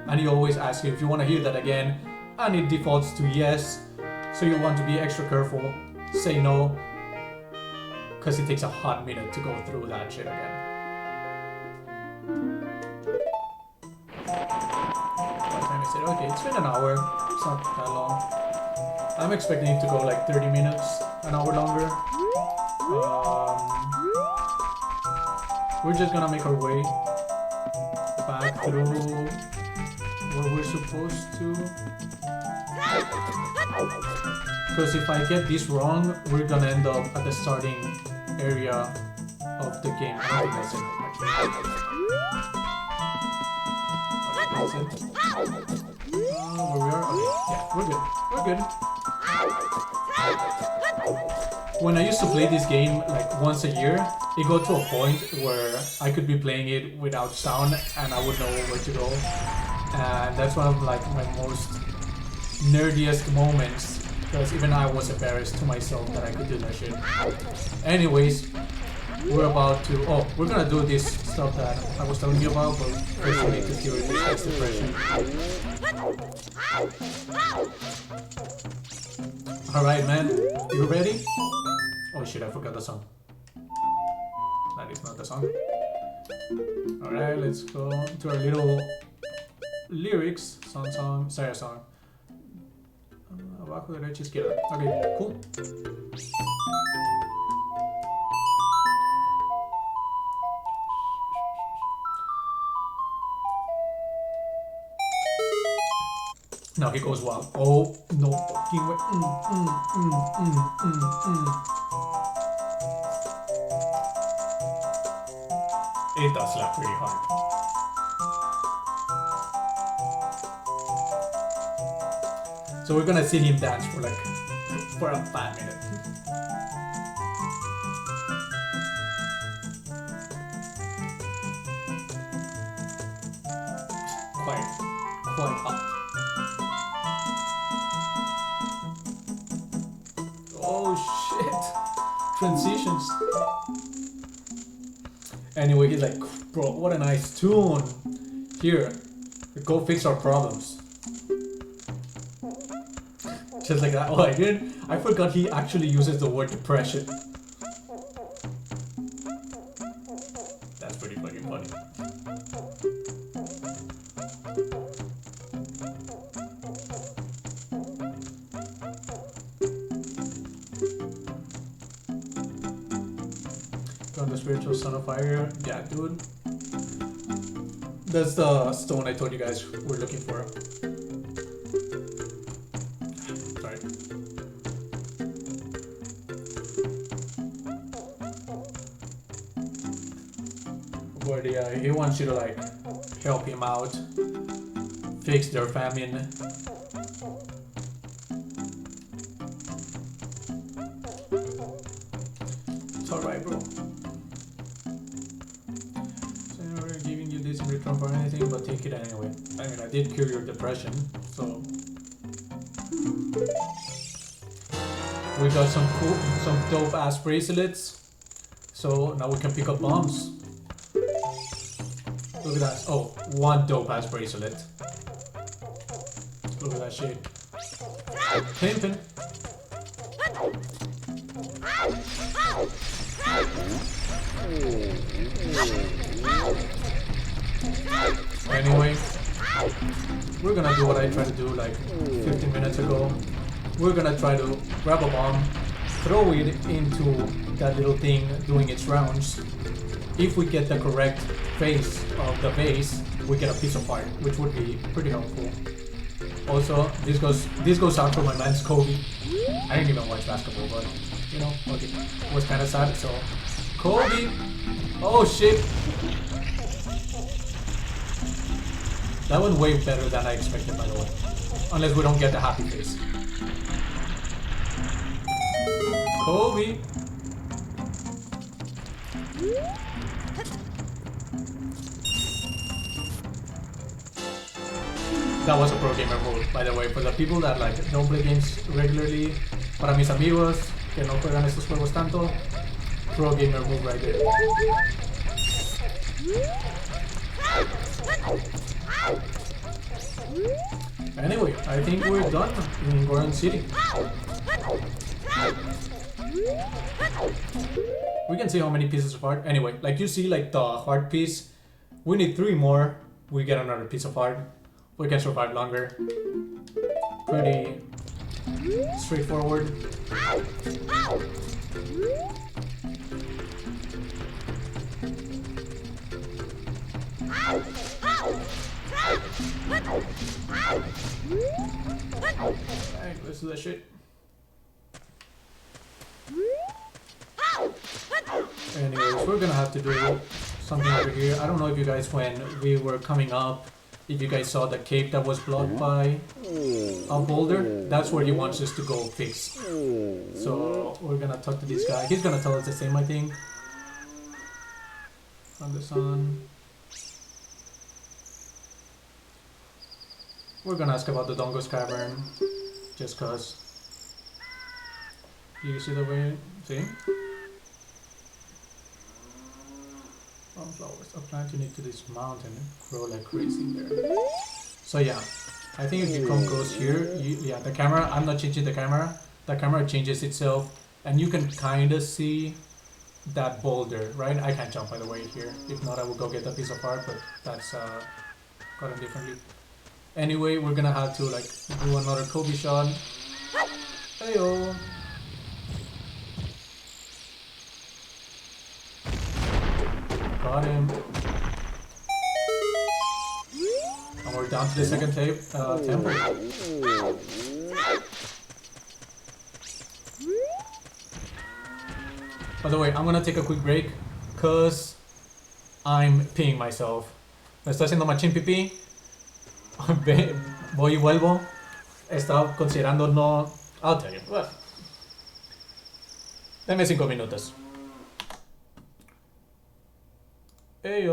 And he always asks you if you want to hear that again, and it defaults to yes. So you want to be extra careful. Say no, because it takes a hot minute to go through that shit again. What time is it? Okay, it's been an hour. It's not that long. I'm expecting it to go like 30 minutes, an hour longer. We're just gonna make our way back through where we're supposed to. Because if I get this wrong, we're gonna end up at the starting area of the game. I don't think that's it. Okay, that's it. Where we are? Okay, yeah, we're good. We're good. When I used to play this game like once a year, it got to a point where I could be playing it without sound and I would know where to go. And that's one of like my most nerdiest moments, because even I was embarrassed to myself that I could do that shit. Anyways, we're about to, we're gonna do this stuff that I was telling you about, but first we need to cure this guy's depression. Alright man, you ready? Oh shit, I forgot the song. That is not the song. Alright, let's go to our little lyrics. Song, Saya song. Abajo, derecha, izquierda. Okay, cool. Now he goes wild. Oh, no fucking way. It does slap pretty hard. So we're gonna see him dance for a 5 minutes. Quite hot. Oh shit! Transitions. Anyway, he's like, bro, what a nice tune. Here, go fix our problems. Just like that. Oh, I forgot he actually uses the word depression. That's pretty fucking funny. From the spiritual son of fire. Yeah, dude. That's the stone I told you guys we're looking for. Sorry. But he wants you to like help him out, fix their famine. It's alright, bro. We're giving you this in return for anything, but take it anyway. I mean, I did cure your depression, so we got some cool, some dope ass bracelets. So now we can pick up bombs. Look at that. Oh, one dope ass bracelet. Look at that shit. Pimpin'. Anyway, we're gonna do what I tried to do like 15 minutes ago. We're gonna try to grab a bomb, throw it into that little thing doing its rounds. If we get the correct face of the base, we get a piece of art, which would be pretty helpful. Also, this goes out for my man Kobe. I didn't even watch basketball, but you know, okay, it was kind of sad. So, Kobe, oh shit, that went way better than I expected, by the way. Unless we don't get the happy face. Kobe. That was a pro gamer move, by the way, for the people that like don't play games regularly. Para mis amigos que no juegan estos juegos tanto, pro gamer move right there. Anyway, I think we're done in Goron City. We can see how many pieces of heart. Anyway, like you see, like the heart piece, we need 3 more. We get another piece of heart. We can survive longer. Pretty straightforward. Alright, let's do that shit. Anyways, we're gonna have to do something over here. I don't know if you guys, when we were coming up, if you guys saw the cave that was blocked by a boulder, that's where he wants us to go fix. So we're gonna talk to this guy. He's gonna tell us the same, I think. From the sun. We're gonna ask about the Dongo's Cavern, just cause. You see the way? See? Flowers. A plant unique to this mountain grow like crazy there. So yeah, I think if you come close here, yeah, the camera, I'm not changing the camera changes itself, and you can kind of see that boulder, right? I can't jump by the way here. If not, I will go get a piece of art, but that's gotten differently. Anyway, we're gonna have to like do another Kobe shot. Heyo. Got him. And we're down to the second temple. By the way, I'm gonna take a quick break because I'm peeing myself. Me estoy haciendo machín pipí. Voy y vuelvo. Estaba considerando no... I'll tell you. Well, deme 5 minutos. Hey,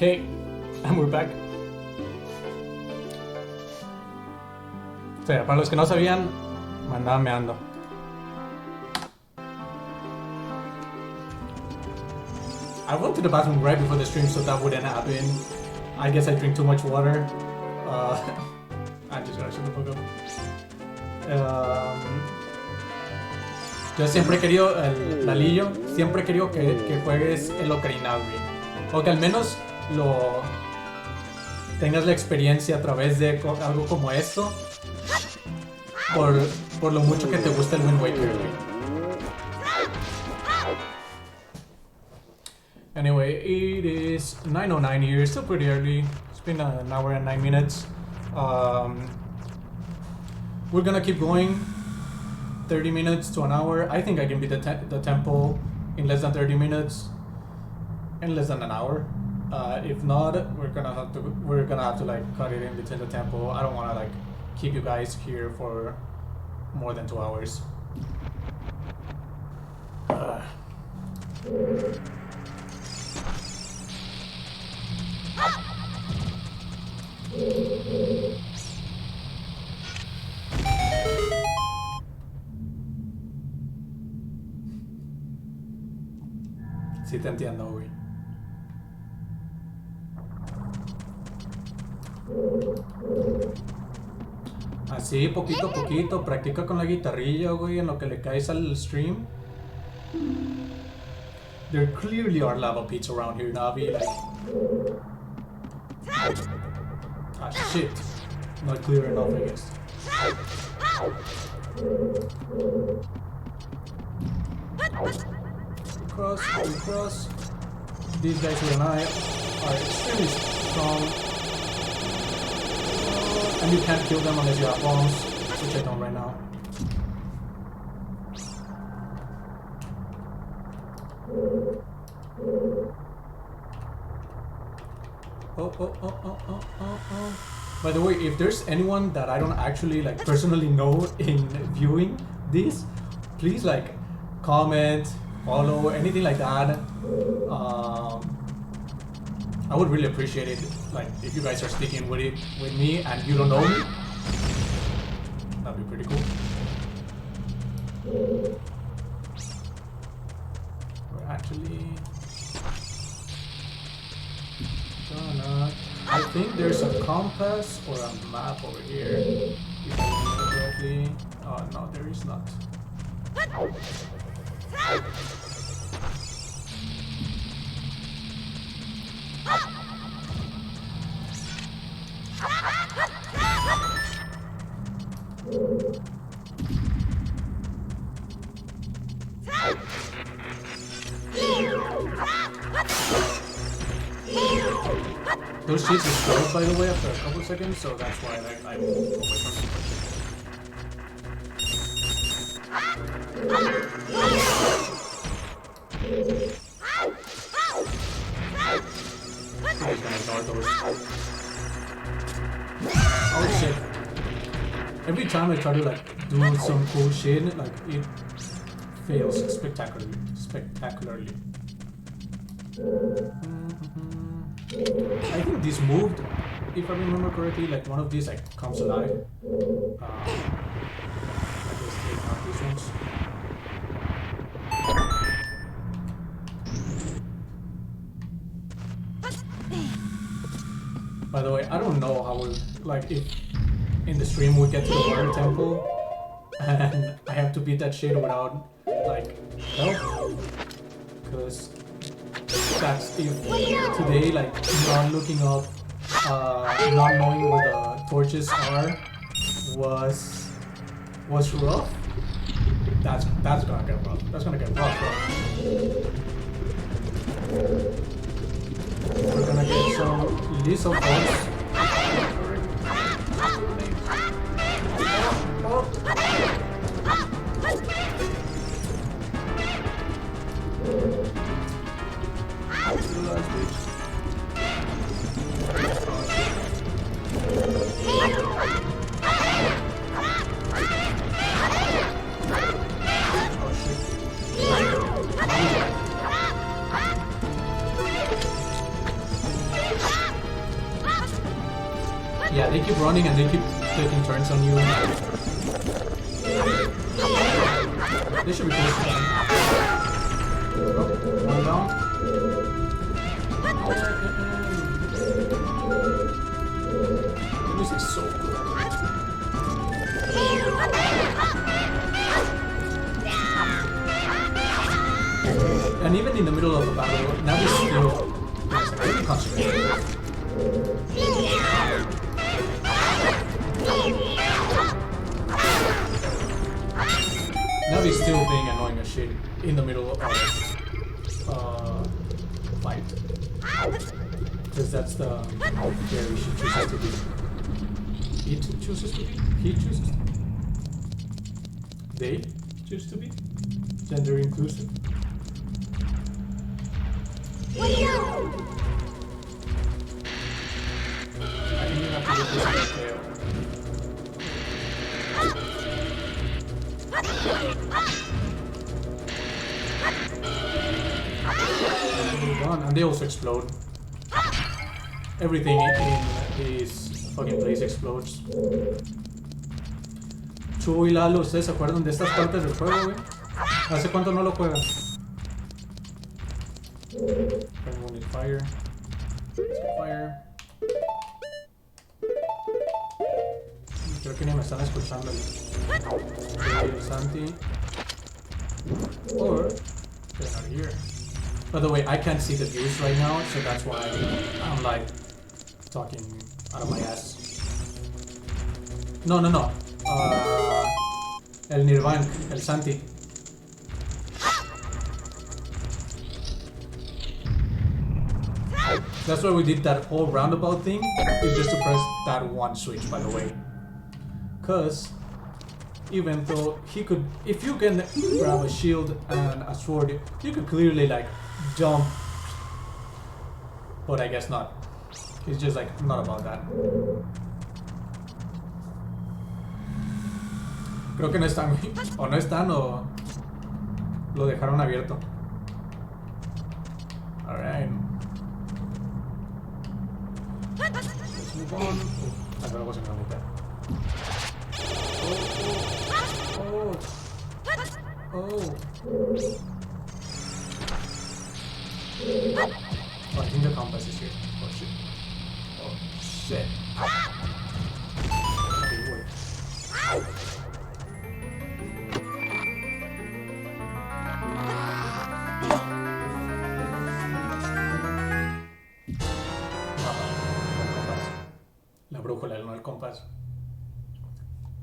Okay, and we're back. O sea, para los que no sabían, me andaba meando. I went to the bathroom right before the stream, so that wouldn't happen. I guess I drink too much water. I just gotta shut the fuck up. Yo siempre he querido, el Lalillo, siempre he querido que juegues el Ocarina, güey. O que al menos tengas la experiencia a través de algo como esto. Por lo mucho que te gusta el Wind Waker, güey. Anyway, it is 9:09 here, still pretty early. It's been an hour and 9 minutes. We're gonna keep going 30 minutes to an hour. I think I can beat the tempo in less than 30 minutes, in less than an hour. If not, we're gonna have to like cut it in between the tempo. I don't wanna like keep you guys here for more than 2 hours. Sí te entiendo, güey. Así, poquito a poquito, practica con la guitarrilla, güey, en lo que le caes al stream. There clearly are lava pits around here, Navi, like... Ah, shit. Not clear enough, I guess. Cross. These guys here and I are extremely strong. And you can't kill them unless you have bombs, which I don't right now. Oh. By the way, if there's anyone that I don't actually like personally know in viewing this, please like comment, follow, anything like that. I would really appreciate it, like if you guys are sticking with it with me and you don't know me. That'd be pretty cool. We're actually gonna... I think there's a compass or a map over here. If I remember correctly. Oh no, there is not. Those cheats explode, by the way, after a couple seconds, so that's why I move away from them. I'm just gonna ignore those. Oh shit. Every time I try to like do some cool shit, like it fails spectacularly. I think this moved, if I remember correctly, like one of these like comes alive. I guess take out these ones. By the way, I don't know how we'll, like if in the stream we get to the water temple and I have to beat that shit without like help, because that's if today like not looking up, not knowing where the torches are was rough. That's gonna get rough. That's gonna get rough. We're gonna get some lethal bombs. Yeah, they keep running and they keep taking turns on you. They should be close to them. One down. This is so good. And even in the middle of the battle, now he's still really concentrated. Now he's still being annoying as shit in the middle of fight. Because that's the where she chooses to be. It chooses to be? He chooses to be? They choose to be? Gender inclusive? I think you have to get this in the tail. And they also explode. Everything in this fucking place explodes. Chu y Lalo, ¿ustedes se acuerdan de estas partes del juego, güey? ¿Hace cuánto no lo juegan? Fire. Fire. Creo que ni me están escuchando. Santi. Or they're not here. By the way, I can't see the views right now, so that's why I'm like talking out of my ass. No. El Nirvan, el Santi. That's why we did that whole roundabout thing, is just to press that one switch, by the way. Cause even though he could, if you can grab a shield and a sword, you could clearly like jump. But I guess not. It's just like not about that. Creo que no están, o no están, o lo dejaron abierto. Alright. Let's move on. I thought I wasn't gonna make that. Oh, I think the compass is here. Oh shit. Oh shit. Okay, wait. La brújula, no el compás.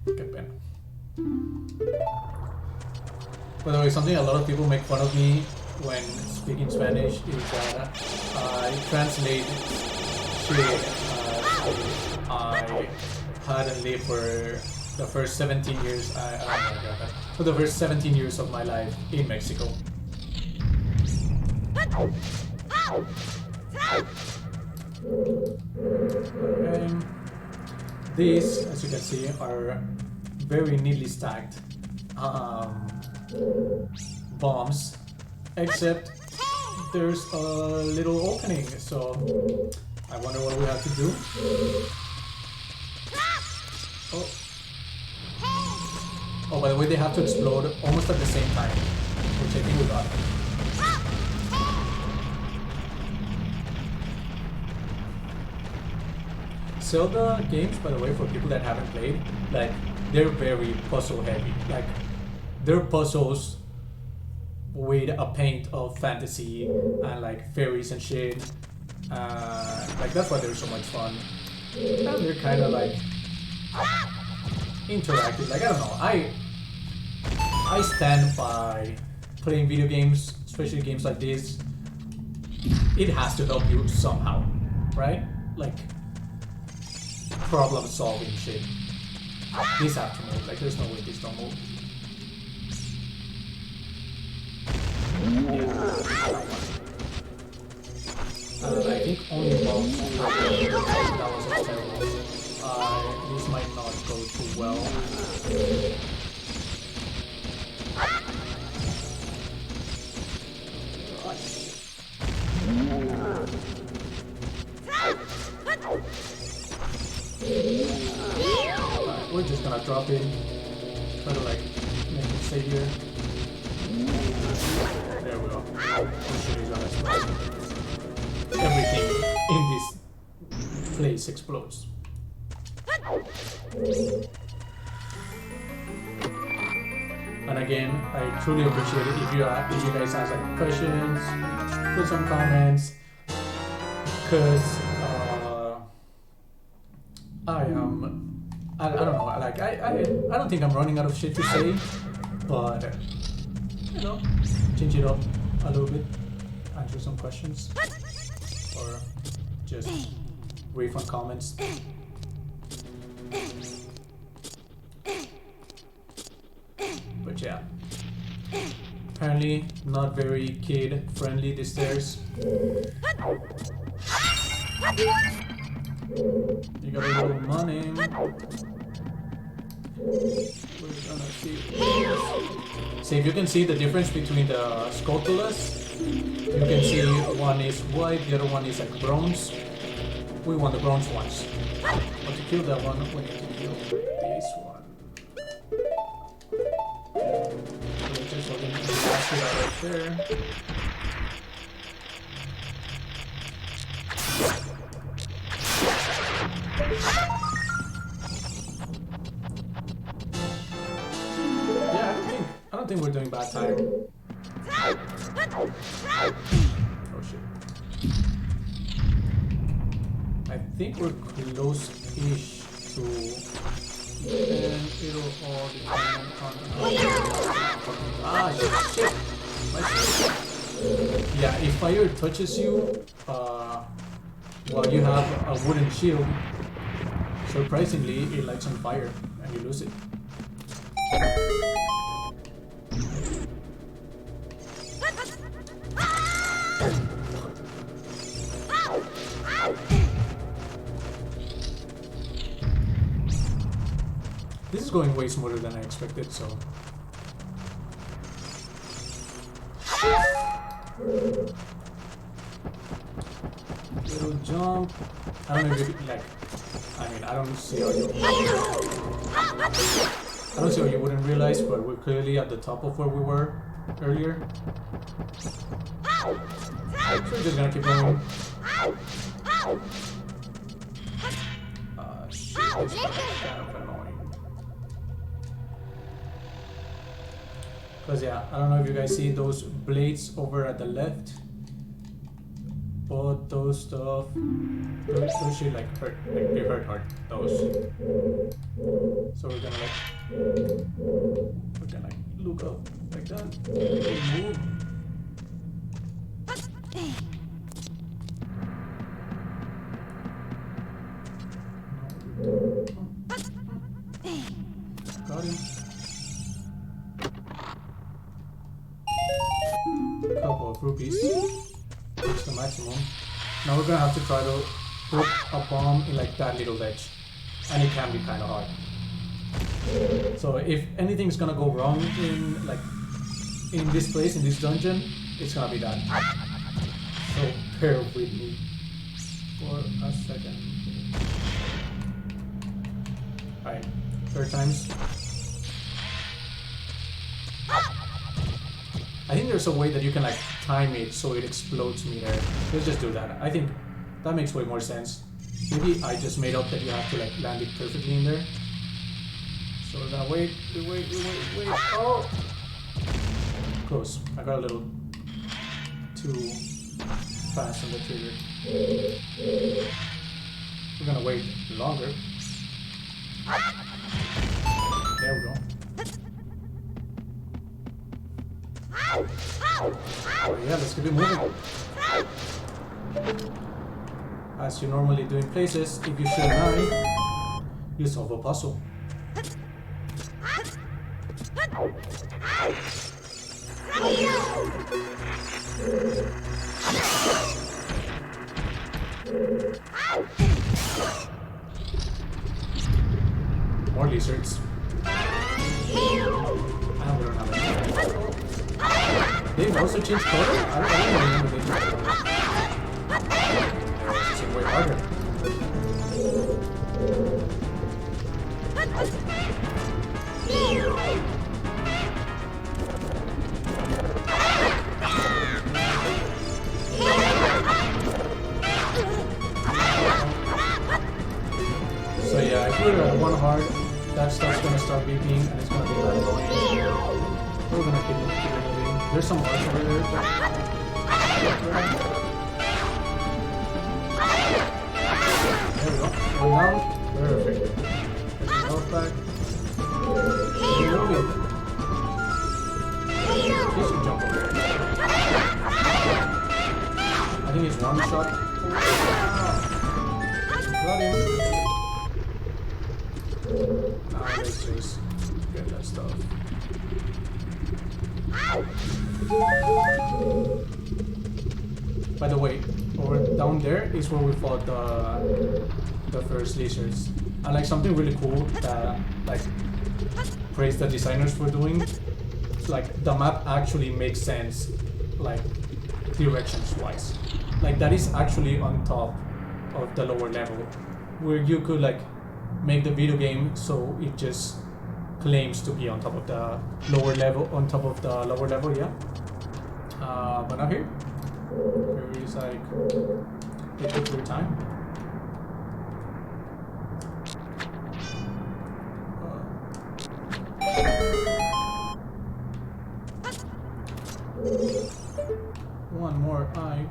Qué pena. By the way, something a lot of people make fun of me when speaking Spanish is that I translate shit I hadn't lived for the first 17 years. For the first 17 years of my life in Mexico. These, as you can see, are very neatly stacked bombs, except there's a little opening, so I wonder what we have to do. Oh, by the way, they have to explode almost at the same time, which I think we got. Zelda games, by the way, for people that haven't played, like, they're very puzzle heavy. Like, they're puzzles with a paint of fantasy and like fairies and shit. Like, that's why they're so much fun. And they're kind of like interactive. Like, I don't know. I stand by playing video games, especially games like this. It has to help you somehow, right? Like, problem solving shit. These have to move, like there's no way these don't move. Yeah. I think only bombs. That was terrible. This might not go too well. We're just gonna drop in. Try to like make it stay here. There we go. Everything in this place explodes. And again, I truly appreciate it if you guys have like questions, put some comments, because I don't know, like I don't think I'm running out of shit to say, but you know, change it up a little bit, answer some questions, or just read some comments. But yeah, apparently not very kid friendly, these stairs. You got a little money. We're gonna see. So if you can see the difference between the scotulas, you can see one is white, the other one is like bronze. We want the bronze ones. But to kill that one, we need to kill this one. Just right there. I don't think we're doing bad time. Oh shit. I think we're close-ish to... And it'll all depend on... Ah shit! Yeah, if fire touches you, while you have a wooden shield, surprisingly it lights on fire and you lose it. This is going way smoother than I expected, so... Little jump... I don't know if you, like... I mean, I don't see how you wouldn't realize, but we're clearly at the top of where we were earlier. So we're just gonna keep going. Shit, this is kind of annoying. Because yeah, I don't know if you guys see those blades over at the left, but those stuff, those shit like hurt, like they hurt hard, those. So we're gonna look up like that, move. Got him. Couple of rupees. That's the maximum. Now we're gonna have to try to put a bomb in like that little ledge, and it can be kind of hard. So if anything's gonna go wrong in this place, in this dungeon, it's gonna be that. So bear with me for a second. Alright, third times. I think there's a way that you can like time it so it explodes me there. Let's just do that. I think that makes way more sense. Maybe I just made up that you have to like land it perfectly in there. So we're gonna wait. Oh! Close. I got a little too fast on the trigger. We're gonna wait longer. There we go. Oh yeah, let's keep it moving. As you normally do in places, if you shoot an eye, you solve a puzzle. More lizards. We don't have any. They also changed color? I don't remember they changed color. It's way harder. So yeah, if we're at one heart, that stuff's gonna start beeping and it's gonna be like annoying. We're gonna keep it moving. There's some hearts over there. There we go. One down. Perfect. Get some health back. Keep moving. He should jump over there. I think it's one shot. Got him. Now let's just get that stuff. By the way, over down there is where we fought the first lizards. And like something really cool that like praise the designers for doing. Like the map actually makes sense, like directions wise. Like that is actually on top of the lower level, where you could like make the video game so it just claims to be on top of the lower level, yeah. But not here. Here is like it took your time. One more eye.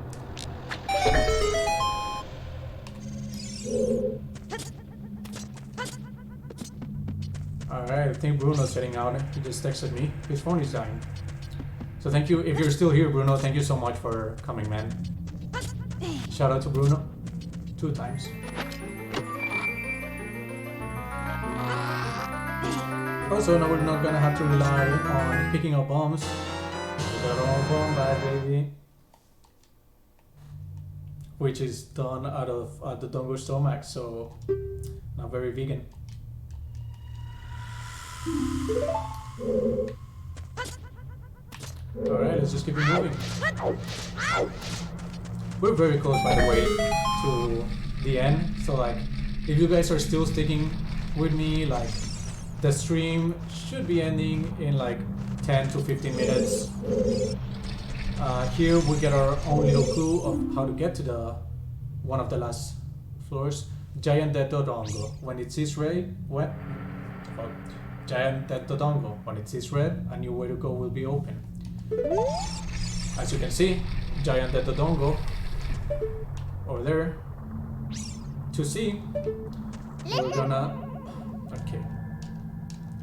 Alright, I think Bruno's heading out. He just texted me. His phone is dying. So thank you. If you're still here, Bruno, thank you so much for coming, man. Shout out to Bruno. 2 times. Also, now we're not gonna have to rely on picking up bombs. We got our bomb bag, baby. Which is done out of the Dongo stomach, so not very vegan. Alright, let's just keep it moving. We're very close, by the way, to the end, so like, if you guys are still sticking with me, like, the stream should be ending in like 10 to 15 minutes. Here we get our own little clue of how to get to one of the last floors. Giant Dodongo. When it sees red, Giant Dodongo. When it sees red, a new way to go will be open. As you can see, Giant Dodongo over there. To see,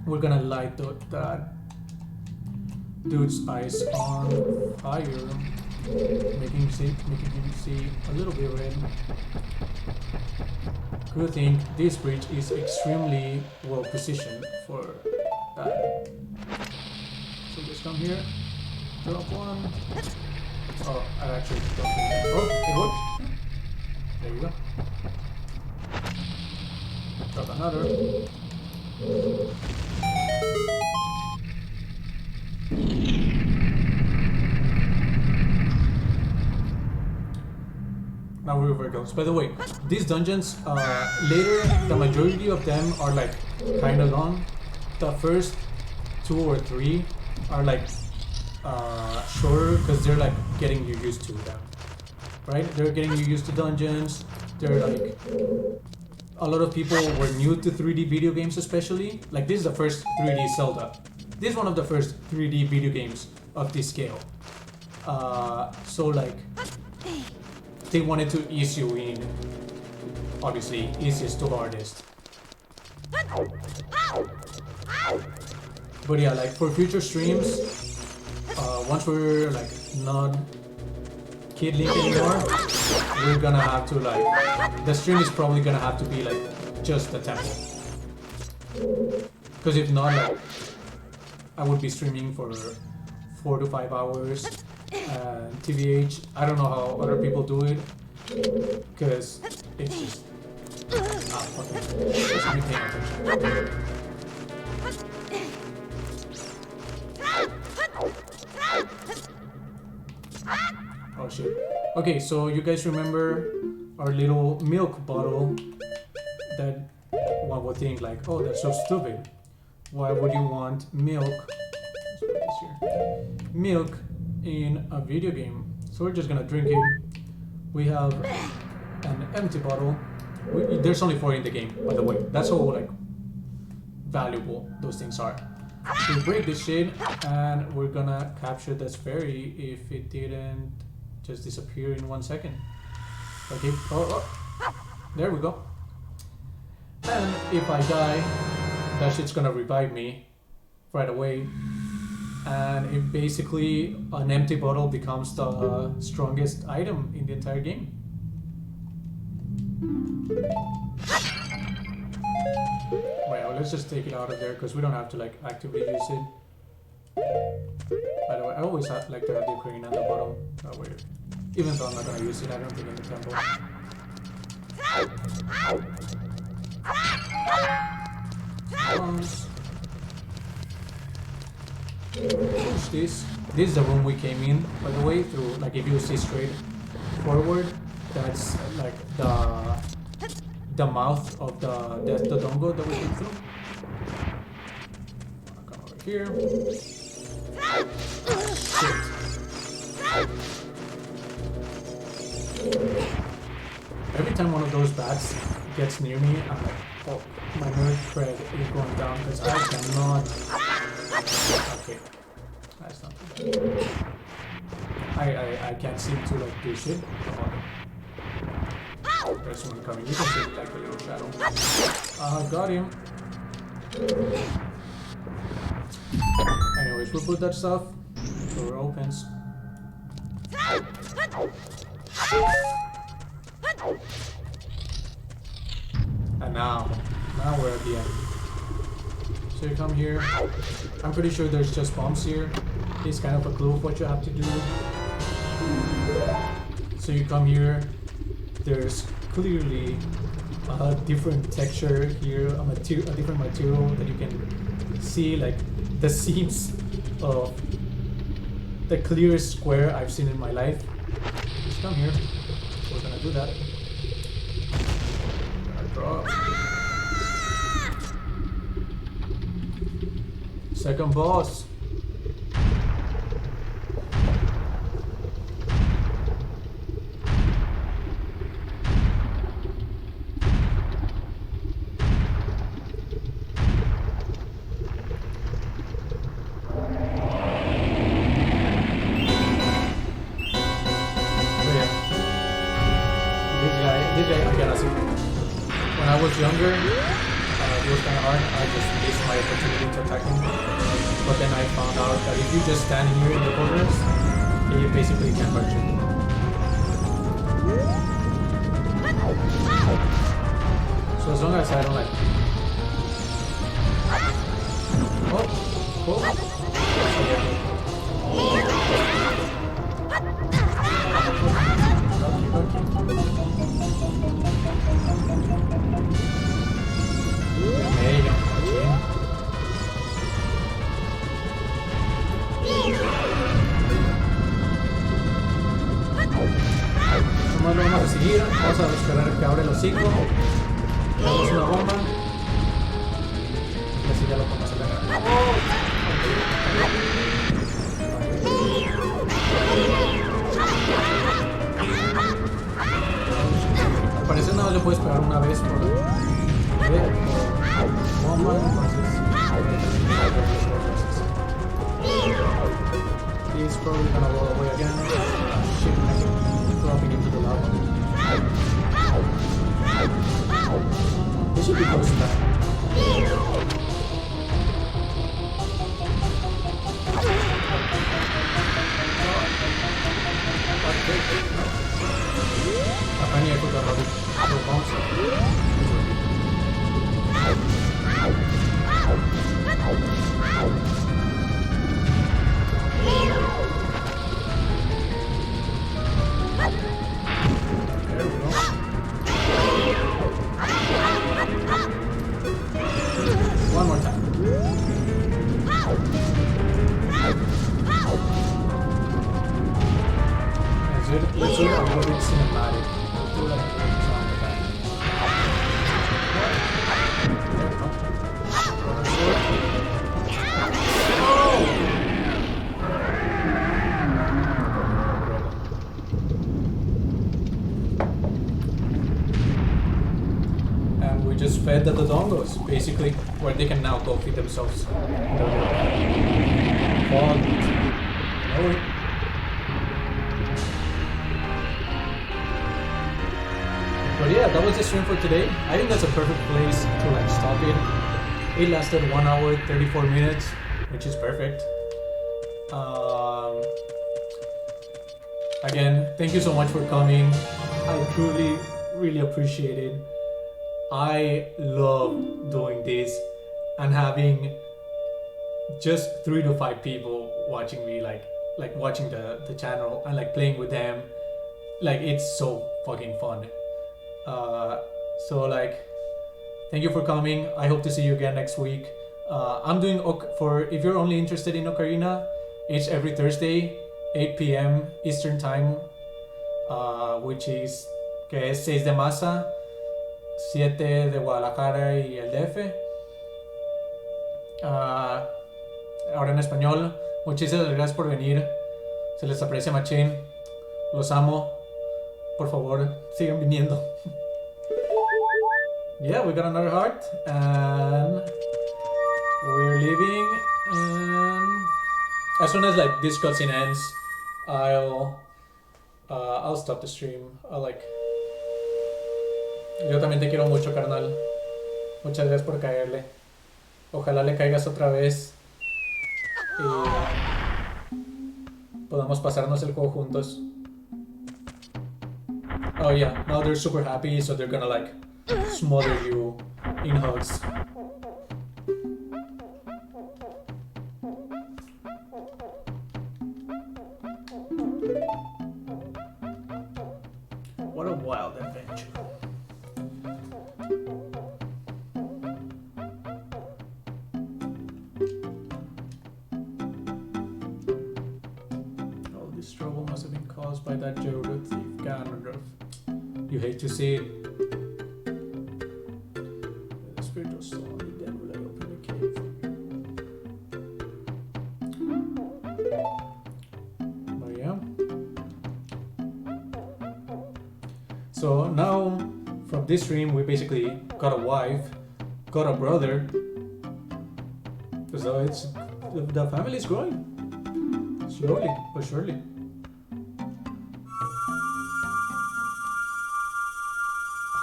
we're gonna light that dude's eyes on fire, making him see a little bit red. Good thing this bridge is extremely well positioned for that. So just come here, drop one. Oh, I actually don't think that. Oh, it worked. There you go. Drop another. Now we're very close. By the way, these dungeons, later, the majority of them are like kind of long. The first 2 or 3 are like shorter because they're like getting you used to them, right? They're getting you used to dungeons. They're like, a lot of people were new to 3D video games, especially. Like this is the first 3D Zelda. This is one of the first 3D video games of this scale. So like, they wanted to ease you in, obviously, easiest to hardest. But yeah, like for future streams, once we're like not Kid Link anymore, we're gonna have to like, the stream is probably gonna have to be like just the temple. Because if not, like, I would be streaming for 4 to 5 hours. TVH, I don't know how other people do it, because it's just okay. Just be paying attention. Oh shit. Okay, so you guys remember our little milk bottle that one would think like, oh, that's so stupid. Why would you want milk? Let's put this here. Milk in a video game. So we're just gonna drink it. We have an empty bottle. There's only 4 in the game, by the way. That's how like valuable those things are. We break this shit and we're gonna capture this fairy if it didn't just disappear in 1 second. Okay, there we go. And if I die, that shit's gonna revive me right away. And it basically, an empty bottle becomes the strongest item in the entire game. Well, let's just take it out of there because we don't have to like actively use it. By the way, I always like to have the ocarina on the bottom. That way, even though I'm not gonna use it, I don't think in the temple. Push this. This is the room we came in, by the way, through, like, if you see straight forward, that's like the mouth of the dongo that we came through. I'll come over here. Shit. Every time one of those bats gets near me, I'm like, oh, my nerve spread is going down because I cannot. Okay, that's not good. I can't seem to like do shit. There's someone coming. You can see like the little shadow. Got him. Anyways, we'll put that stuff. Door opens. And now we're at the end. So you come here. I'm pretty sure there's just bombs here. It's kind of a clue of what you have to do. So you come here. There's clearly a different texture here, a different material that you can see, like the seams of the clearest square I've seen in my life. Just come here. We're gonna do that. Drop. Second boss. When I was younger, it was kind of hard. I just missed my opportunity to attack him. But then I found out that if you just stand here in the corners, he basically can't hurt you. So as long as I don't like... Lo vamos a seguir, vamos a esperar que abra el hocico, le damos una bomba y así ya lo podemos sacar. Al parecer nada más le puedes pegar una vez por bomba, entonces he's probably gonna roll away again. Dropping into the lava. They should be close to that. Apparently I put a lot of bombs. There we go. One more time. Let's do a little bit cinematic. We'll do like a little song with that. we just fed the dodongos, basically, where they can now go feed themselves. Fog. No. But yeah, that was the stream for today. I think that's a perfect place to like stop it. It lasted 1 hour 34 minutes, which is perfect. Again, thank you so much for coming. I truly, really appreciate it. I love doing this and having just 3 to 5 people watching me, like watching the channel and like playing with them. Like, it's so fucking fun. So like, thank you for coming. I hope to see you again next week. I'm doing if you're only interested in Ocarina, it's every Thursday, 8 p.m. Eastern Time, which is que es 6 de Masa, 7 de Guadalajara y el DF. Ahora en español. Muchísimas gracias por venir. Se les aprecia machín. Los amo. Por favor, sigan viniendo. Yeah, we got another heart, and we're leaving. As soon as like this cutscene ends, I'll stop the stream. Yo también te quiero mucho, carnal. Muchas gracias por caerle. Ojalá le caigas otra vez y podamos pasarnos el juego juntos. Oh yeah, now they're super happy, so they're gonna like smother you in hugs. What a wild adventure. All this trouble must have been caused by that Geodude thief Ganondorf. You hate to see it. The spiritual stone, the devil that opened the cave for you. But yeah. So now, from this stream, we basically got a wife, got a brother. So the family is growing. Slowly but surely.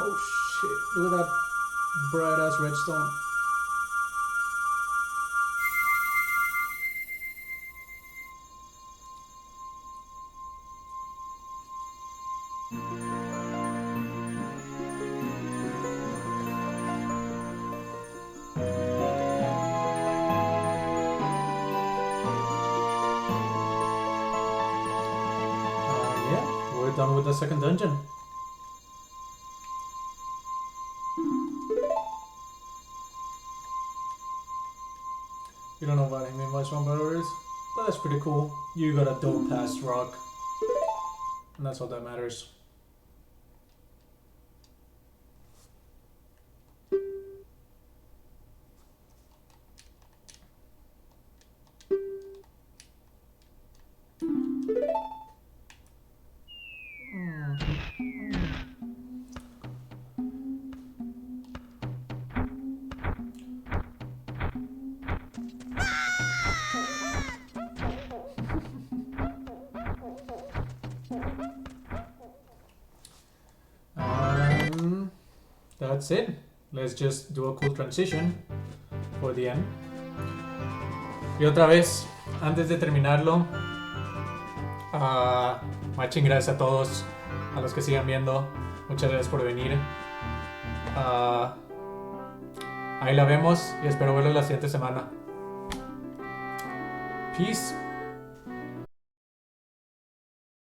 Oh shit, look at that bright ass redstone. Yeah, we're done with the second dungeon. You don't know what I mean by Swan Brothers, but that's pretty cool. You got a dope ass rock, and that's all that matters. That's it. Let's just do a cool transition for the end. Y otra vez, antes de terminarlo, machín gracias a todos, a los que sigan viendo. Muchas gracias por venir. Ahí la vemos y espero verlos la siguiente semana. Peace.